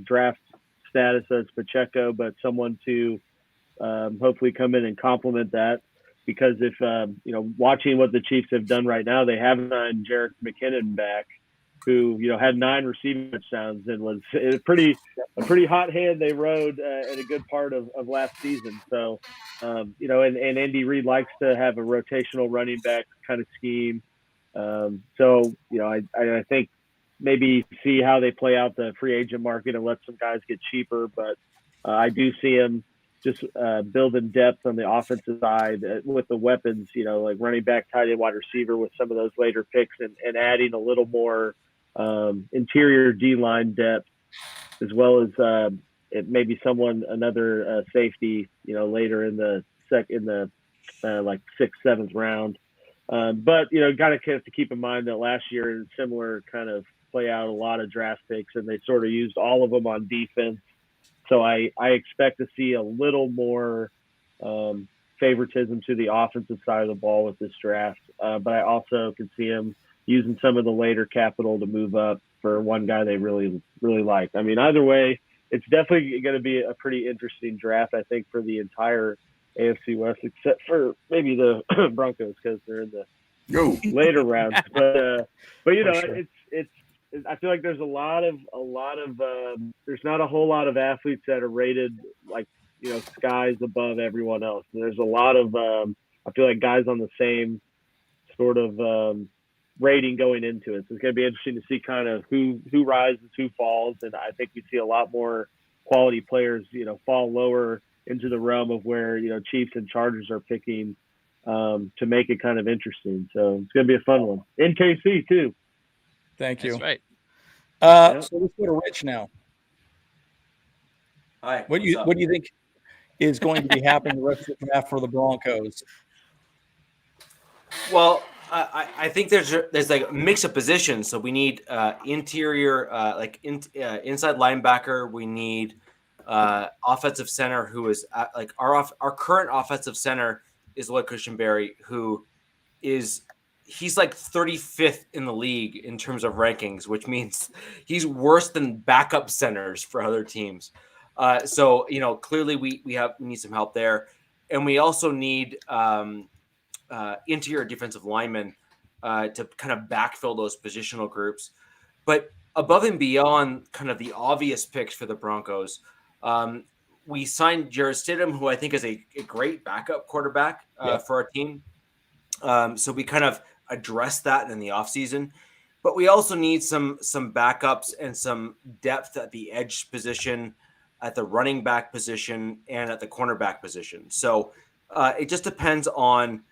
draft status as Pacheco, but someone to hopefully come in and complement that. Because if watching what the Chiefs have done right now, they have signed Jerick McKinnon back, who had 9 receiving touchdowns and was a pretty hot hand they rode in a good part of last season. So and Andy Reid likes to have a rotational running back kind of scheme. So I think maybe see how they play out the free agent market and let some guys get cheaper. But I do see him just building depth on the offensive side with the weapons, like running back, tight end, wide receiver with some of those later picks, and adding a little more interior D-line depth, as well as maybe another safety, later in the like 6th, 7th round. But got to have to keep in mind that last year, similar kind of play out, a lot of draft picks, and they sort of used all of them on defense. So I expect to see a little more favoritism to the offensive side of the ball with this draft. But I also can see him using some of the later capital to move up for one guy they really, really like. I mean, either way, it's definitely going to be a pretty interesting draft, I think, for the entire AFC West, except for maybe the Broncos, because they're in the later rounds. But sure. it's I feel like there's a lot of there's not a whole lot of athletes that are rated like skies above everyone else. There's a lot of I feel like guys on the same sort of rating going into it. So it's going to be interesting to see kind of who rises, who falls, and I think we see a lot more quality players fall lower into the realm of where Chiefs and Chargers are picking to make it kind of interesting. So it's going to be a fun one in KC too. Thank you. That's right. So let's go to Rich now. Hi. What do you think is going to be happening the rest of the draft for the Broncos? Well, I think there's like a mix of positions. So we need interior, inside linebacker. We need offensive center, who is like our current offensive center is Lloyd Cushenberry, who he's like 35th in the league in terms of rankings, which means he's worse than backup centers for other teams. So clearly we need some help there, and we also need interior defensive linemen to kind of backfill those positional groups. But above and beyond kind of the obvious picks for the Broncos, we signed Jarrett Stidham, who I think is a great backup quarterback for our team. So we kind of addressed that in the offseason. But we also need some backups and some depth at the edge position, at the running back position, and at the cornerback position. So it just depends on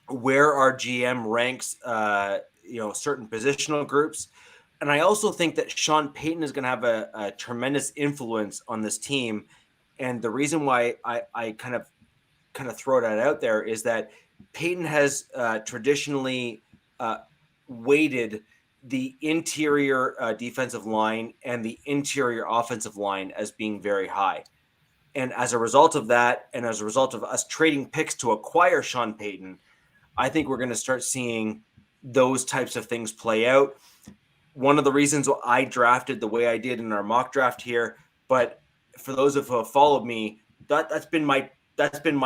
where our GM ranks, certain positional groups. And I also think that Sean Payton is going to have a tremendous influence on this team. And the reason why I kind of throw that out there is that Payton has traditionally weighted the interior defensive line and the interior offensive line as being very high. And as a result of that, and as a result of us trading picks to acquire Sean Payton, I think we're going to start seeing those types of things play out. One of the reasons I drafted the way I did in our mock draft here, but for those who have followed me, that's been my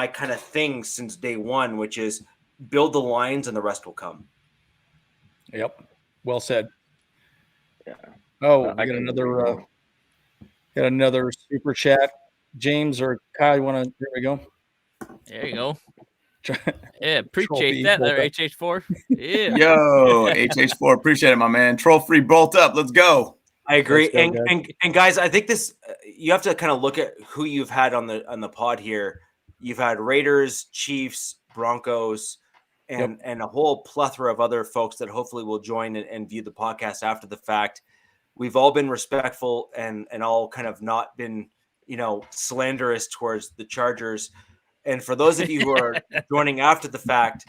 kind of thing since day one, which is build the lines and the rest will come. Yep. Well said. Yeah. Oh, I got another super chat. James or Kyle, you want to? There we go. There you go. Yeah, appreciate that there, HH4. Yeah. Yo, HH4, appreciate it, my man. Troll free, bolt up. Let's go. I agree. And guys, I think this you have to kind of look at who you've had on the pod here. You've had Raiders, Chiefs, Broncos, and a whole plethora of other folks that hopefully will join and view the podcast after the fact. We've all been respectful and all kind of not been, slanderous towards the Chargers. And for those of you who are joining after the fact,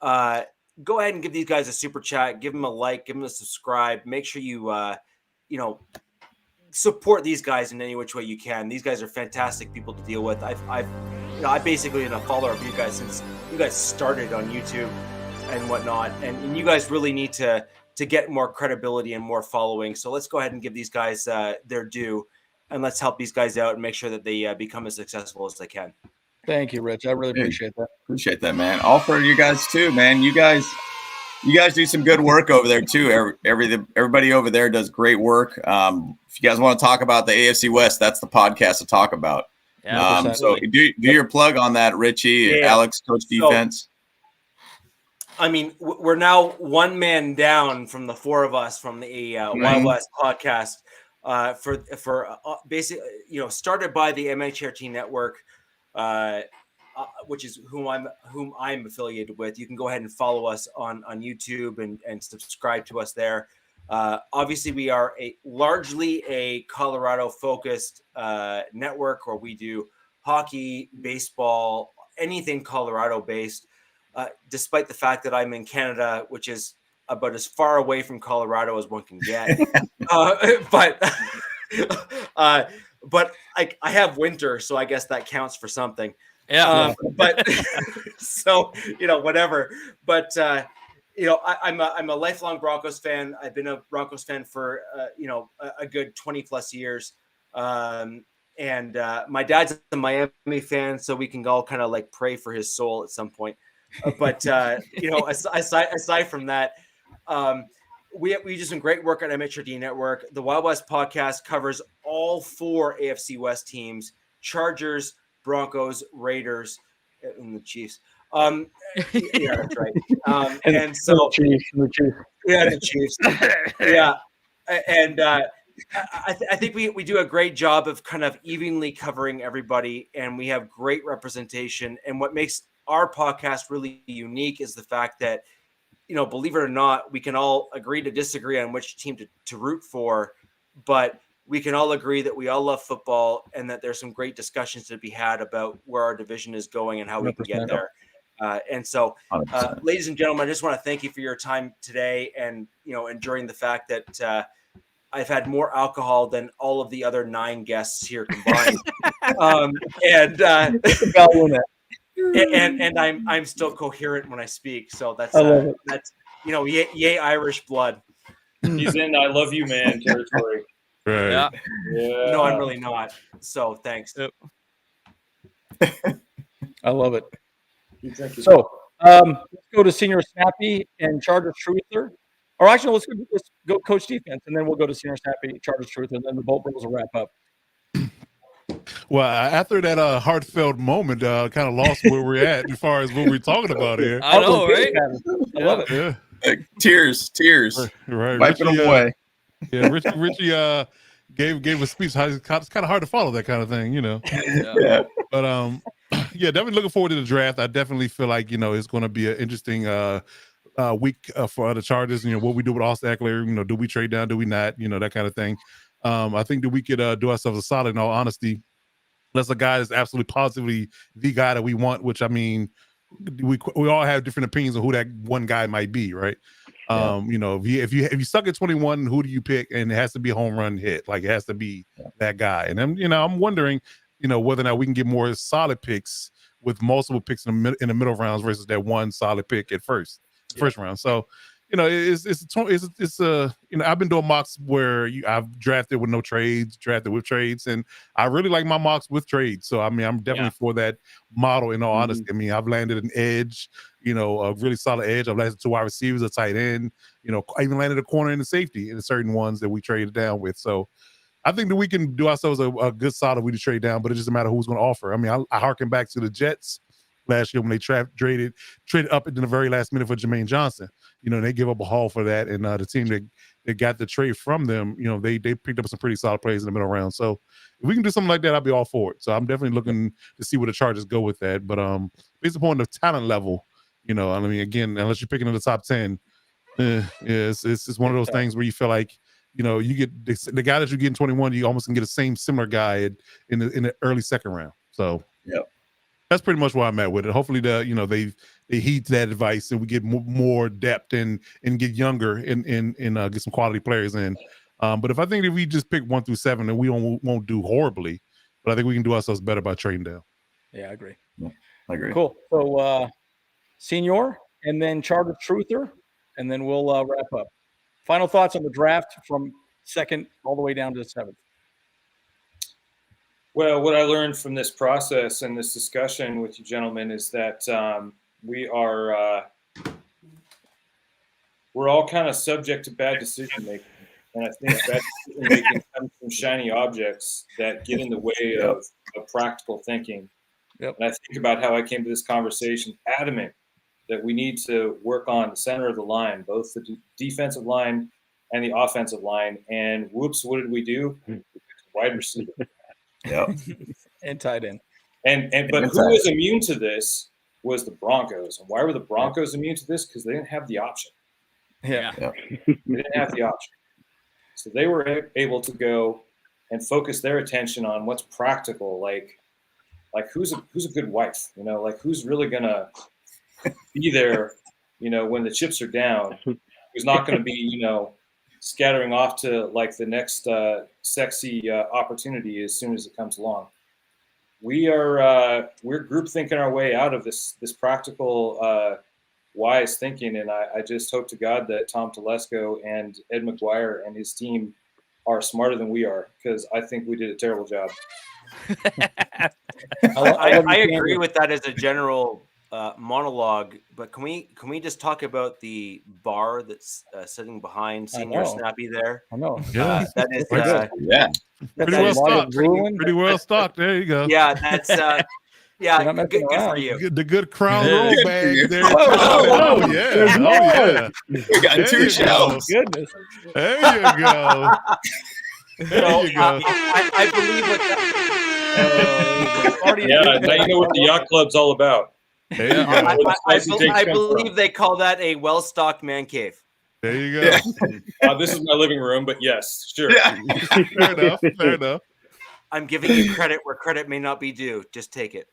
go ahead and give these guys a super chat, give them a like, give them a subscribe. Make sure you, support these guys in any which way you can. These guys are fantastic people to deal with. I basically been a follower of you guys since you guys started on YouTube and whatnot. And you guys really need to get more credibility and more following. So let's go ahead and give these guys their due, and let's help these guys out and make sure that they become as successful as they can. Thank you, Rich. I really appreciate that. Appreciate that, man. All for you guys too, man. You guys do some good work over there too. Everybody over there does great work. If you guys want to talk about the AFC West, that's the podcast to talk about. Yeah, so do your plug on that, Richie, Alex, Coach Defense. I mean, we're now one man down from the four of us from the Wild West podcast. For basically, started by the MHRT network, which is whom I'm affiliated with. You can go ahead and follow us on YouTube and subscribe to us there. Obviously, we are largely a Colorado focused network where we do hockey, baseball, anything Colorado based. Despite the fact that I'm in Canada, which is about as far away from Colorado as one can get. But I have winter, so I guess that counts for something. Yeah. But so, whatever. But, I'm a lifelong Broncos fan. I've been a Broncos fan for, a good 20 plus years. And my dad's a Miami fan, so we can all kind of like pray for his soul at some point. But aside from that, we do some great work on MHRD Network. The Wild West podcast covers all four AFC West teams: Chargers, Broncos, Raiders, and the Chiefs. Yeah, that's right. And so the Chiefs. Yeah, the Chiefs. Yeah, and I think we do a great job of kind of evenly covering everybody, and we have great representation. And what makes our podcast really unique is the fact that, believe it or not, we can all agree to disagree on which team to root for, but we can all agree that we all love football and that there's some great discussions to be had about where our division is going and how we can get there. And so, ladies and gentlemen, I just want to thank you for your time today and, enduring the fact that I've had more alcohol than all of the other 9 guests here combined. And I'm still coherent when I speak. So that's yay Irish blood. He's in I love you, man territory. Right. Yeah. No, I'm really not. So thanks. Yep. I love it. So let's go to Senior Snappy and Chargers Truther. Or actually, let's go Coach Defense, and then we'll go to Senior Snappy, Chargers Truther, and then the Bolt Bros will wrap up. Well, after that heartfelt moment, kind of lost where we're at as far as what we're talking about here. I know, right? I love it. Yeah. Tears. Right. Wiping Richie, them away. Yeah, Richie gave a speech. It's kind of hard to follow that kind of thing, you know. Yeah. But yeah, definitely looking forward to the draft. I definitely feel like, you know, it's going to be an interesting week for the Chargers. You know, what we do with Austin Eckler. You know, do we trade down? Do we not? You know, that kind of thing. I think that we could do ourselves a solid, in all honesty. Unless a guy is absolutely positively the guy that we want, which I mean, we all have different opinions of who that one guy might be, right? You know, if you suck at 21, who do you pick? And it has to be a home run hit. Like, it has to be that guy. And I'm wondering, you know, whether or not we can get more solid picks with multiple picks in the middle rounds versus that one solid pick at first round. So, you know, it's you know, I've been doing mocks where I've drafted with no trades, drafted with trades, and I really like my mocks with trades. So I mean, I'm definitely for that model. In all honesty, I mean, I've landed an edge, you know, a really solid edge. I've landed 2 wide receivers, a tight end. You know, I even landed a corner and a safety in certain ones that we traded down with. So I think that we can do ourselves a good solid we to trade down, but it doesn't matter who's going to offer. I mean, I harken back to the Jets last year when they traded up in the very last minute for Jermaine Johnson. You know, they give up a haul for that, and the team that got the trade from them, you know, they picked up some pretty solid plays in the middle round. So if we can do something like that, I'll be all for it. So I'm definitely looking to see where the Chargers go with that. But based upon the talent level, you know, I mean, again, unless you're picking in the top 10, it's one of those things where you feel like, you know, you get the guy that you get in 21, you almost can get a similar guy in the early second round. So that's pretty much where I'm at with it. Hopefully, they heed that advice and we get more depth and get younger and get some quality players in. But I think if we just pick 1 through 7, then we won't do horribly. But I think we can do ourselves better by trading down. Yeah, I agree. I agree. Cool. So, Senior, and then Charter Truther, and then we'll wrap up. Final thoughts on the draft from 2nd all the way down to 7th. Well, what I learned from this process and this discussion with you gentlemen is that we're all kind of subject to bad decision making, and I think bad decision making comes from shiny objects that get in the way of practical thinking. And I think about how I came to this conversation adamant that we need to work on the center of the line, both the defensive line and the offensive line. And whoops, what did we do? Wide receiver. And tight end. But who was immune to this was the Broncos. And why were the Broncos immune to this? Because they didn't have the option. They didn't have the option. So they were able to go and focus their attention on what's practical, like who's a good wife, you know, like who's really gonna be there, you know, when the chips are down, who's not gonna be, you know, scattering off to like the next sexy opportunity as soon as it comes along. We're group thinking our way out of this practical, wise thinking, and I just hope to God that Tom Telesco and Ed McGuire and his team are smarter than we are, because I think we did a terrible job. I agree with that as a general monologue, but can we just talk about the bar that's sitting behind Senior Snappy there? I know. That is Pretty well stocked. There you go. Yeah, that's good for you. The good Crown roll bag there. Oh, yeah. We got 2 shelves. Goodness. There you go. There you go. I believe what now you know what the yacht club's all about. There you go. I believe they call that a well-stocked man cave. There you go. This is my living room, but yes, sure. Fair enough. I'm giving you credit where credit may not be due. Just take it.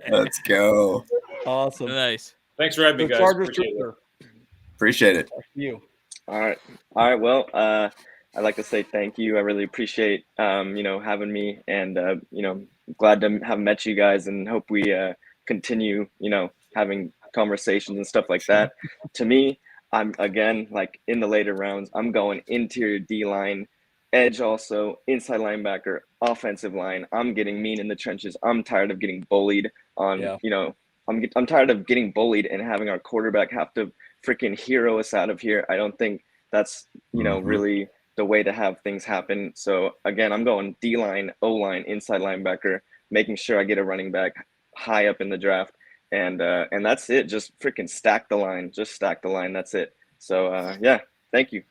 Let's go. Awesome. Nice. Thanks for having me, guys. Appreciate it. You. All right. Well, I'd like to say thank you. I really appreciate, having me, and, glad to have met you guys, and hope we continue, having conversations and stuff like that. To me, I'm, again, like in the later rounds, I'm going interior D-line, edge also, inside linebacker, offensive line. I'm getting mean in the trenches. I'm tired of getting bullied on, I'm tired of getting bullied and having our quarterback have to freaking hero us out of here. I don't think that's, really the way to have things happen. So again, I'm going D-line, O-line, inside linebacker, making sure I get a running back high up in the draft, and that's it. Just freaking stack the line. Just stack the line. That's it. So yeah, thank you.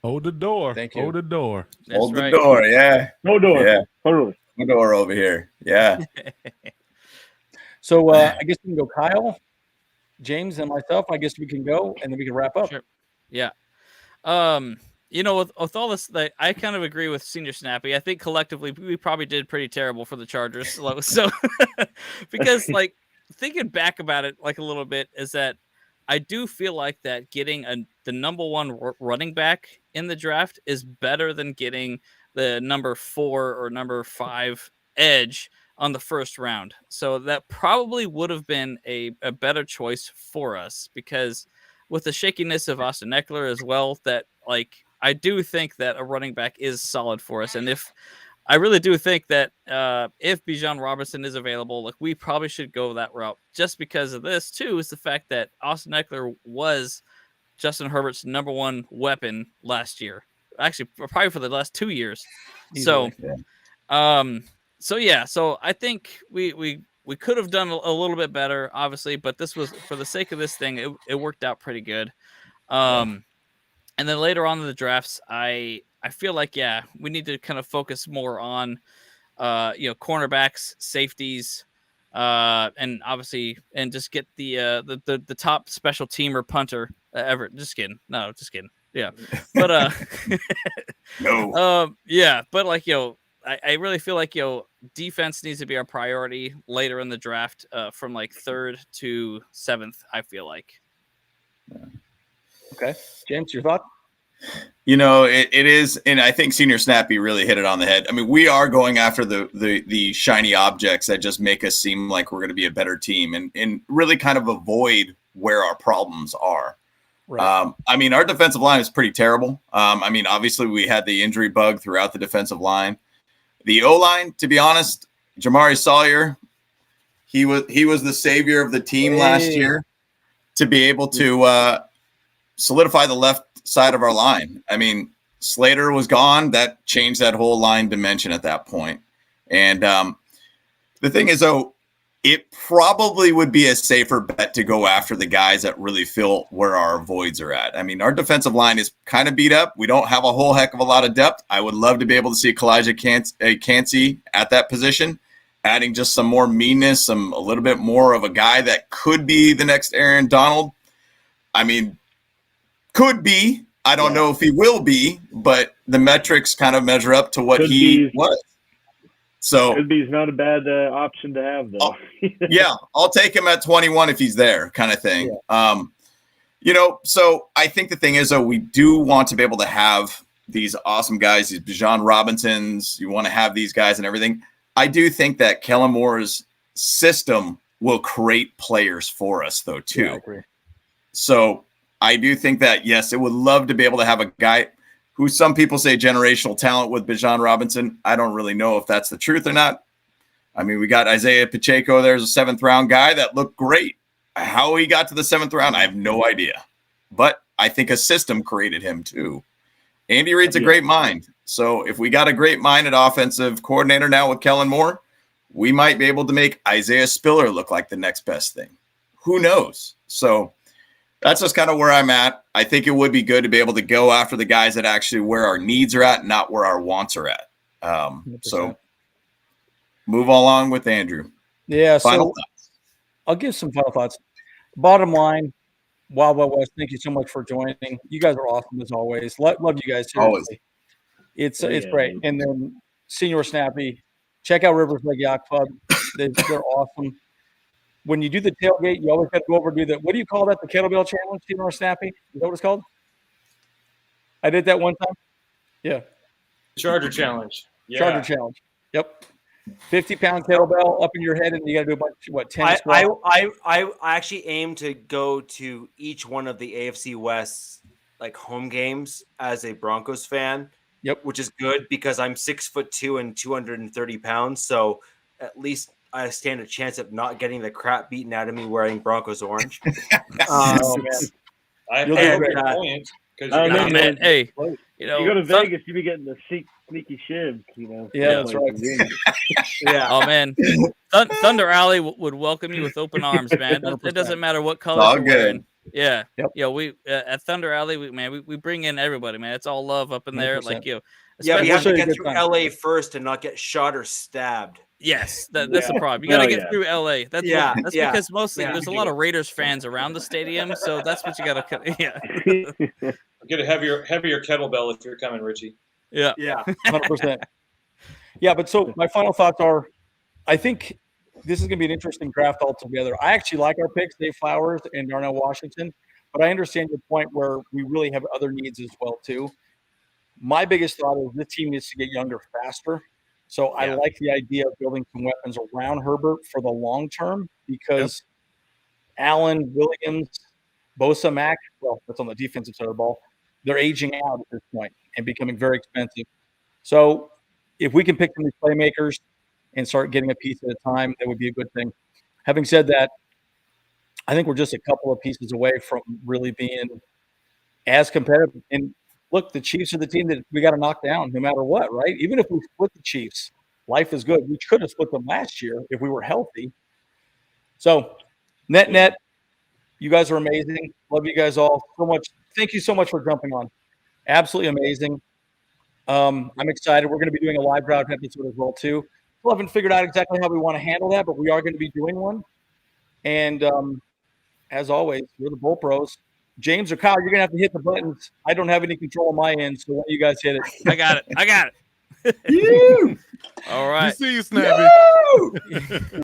Hold the door. Thank you. Hold the door. That's Hold the right. door. Yeah. No door. Yeah. Totally. No door over here. Yeah. So I guess we can go Kyle, James, and myself. I guess we can go, and then we can wrap up. Sure. Yeah. You know, with all this, I kind of agree with Senior Snappy. I think collectively we probably did pretty terrible for the Chargers. So because like thinking back about it like a little bit is that I do feel like that getting the number one running back in the draft is better than getting the number 4 or number 5 edge on the first round. So that probably would have been a better choice for us, because with the shakiness of Austin Eckler as well, that like I do think that a running back is solid for us. And if I really do think that if Bijan Robinson is available, like we probably should go that route, just because of this too, is the fact that Austin Eckler was Justin Herbert's number 1 weapon last year, actually probably for the last 2 years. Easily. So yeah, so I think we could have done a little bit better, obviously, but this was, for the sake of this thing, it worked out pretty good. And then later on in the drafts, I feel like, yeah, we need to kind of focus more on, cornerbacks, safeties, and obviously, and just get the top special teamer punter ever. Just kidding. No, just kidding. Yeah. But, No. yeah, but like, I really feel like, defense needs to be our priority later in the draft, from like 3rd to 7th, I feel like. Okay. James, your thought? It is, and I think Senior Snappy really hit it on the head. I mean, we are going after the shiny objects that just make us seem like we're going to be a better team, and really kind of avoid where our problems are. Right. I mean, our defensive line is pretty terrible. I mean, obviously we had the injury bug throughout the defensive line. The O-line, to be honest, Jamari Sawyer, he was the savior of the team last year to be able to solidify the left side of our line. I mean, Slater was gone. That changed that whole line dimension at that point. And the thing is, though, it probably would be a safer bet to go after the guys that really fill where our voids are at. I mean, our defensive line is kind of beat up. We don't have a whole heck of a lot of depth. I would love to be able to see Kalijah Cansey at that position, adding just some more meanness, a little bit more of a guy that could be the next Aaron Donald. I mean, could be. I don't know if he will be, but the metrics kind of measure up to what he was. So could be not a bad option to have, though. Yeah, I'll take him at 21 if he's there, kind of thing. Yeah. So I think the thing is, though, we do want to be able to have these awesome guys, these Bijan Robinsons. You want to have these guys and everything. I do think that Kellen Moore's system will create players for us, though, too. Yeah, I agree. So I do think that, yes, it would love to be able to have a guy who some people say generational talent with Bijan Robinson. I don't really know if that's the truth or not. I mean, we got Isaiah Pacheco. There's a 7th round guy that looked great. How he got to the 7th round, I have no idea. But I think a system created him too. Andy Reid's a great mind. So if we got a great mind at offensive coordinator now with Kellen Moore, we might be able to make Isaiah Spiller look like the next best thing. Who knows? So that's just kind of where I'm at. I think it would be good to be able to go after the guys that actually where our needs are at, not where our wants are at. So move along with Andrew. Yeah. Final thoughts. I'll give some final thoughts. Bottom line, Wild Wild West, thank you so much for joining. You guys are awesome as always. Love you guys. Seriously. Always. It's great. And then Senior Snappy, check out Rivers Lake Yacht Club. They're awesome. When you do the tailgate, you always got to go over and do what do you call that? The kettlebell challenge, Senior Snappy? Is that what it's called? I did that one time. Yeah. Charger challenge. Yeah. Charger challenge. Yep. 50-pound kettlebell up in your head, and you got to do a bunch, 10 squats? I actually aim to go to each one of the AFC West like home games as a Broncos fan. Yep. Which is good because I'm 6'2" and 230 pounds. So at least I stand a chance of not getting the crap beaten out of me wearing Broncos orange. I have a great point because I don't know, Nah, man. Hey, You go to Vegas, you be getting the sneaky shivs, Yeah, that's right. Yeah. Oh man, Thunder Alley would welcome you with open arms, man. It doesn't matter what color all you're good. wearing. Yeah, Yep. we at Thunder Alley, we bring in everybody, man. It's all love up in there, 100%. like Yeah, but you have especially- to get good through time. LA first and not get shot or stabbed. Yes, that's the problem. You Hell got to get yeah. through LA. That's Yeah, that's yeah, because mostly yeah. there's a lot of Raiders fans around the stadium, so that's what you got to. Yeah, Get a heavier kettlebell if you're coming, Richie. yeah. 100%. Yeah, but so my final thoughts are, I think this is going to be an interesting draft altogether. I actually like our picks, Dave Flowers and Darnell Washington, but I understand your point where we really have other needs as well too. My biggest thought is this team needs to get younger faster. So I like the idea of building some weapons around Herbert for the long term because Allen, Williams, Bosa, Mack, well, that's on the defensive side of the ball, they're aging out at this point and becoming very expensive. So if we can pick some of these playmakers and start getting a piece at a time, that would be a good thing. Having said that, I think we're just a couple of pieces away from really being as competitive. And look, the Chiefs are the team that we got to knock down no matter what, right? Even if we split the Chiefs, life is good. We could have split them last year if we were healthy. So net, you guys are amazing. Love you guys all so much. Thank you so much for jumping on. Absolutely amazing. I'm excited. We're going to be doing a live draft episode as well too. We haven't figured out exactly how we want to handle that, but we are going to be doing one. And as always, we're the Bull Pros. James or Kyle, you're going to have to hit the buttons. I don't have any control on my end, so why don't you guys hit it? I got it. All right. You see you, Snappy.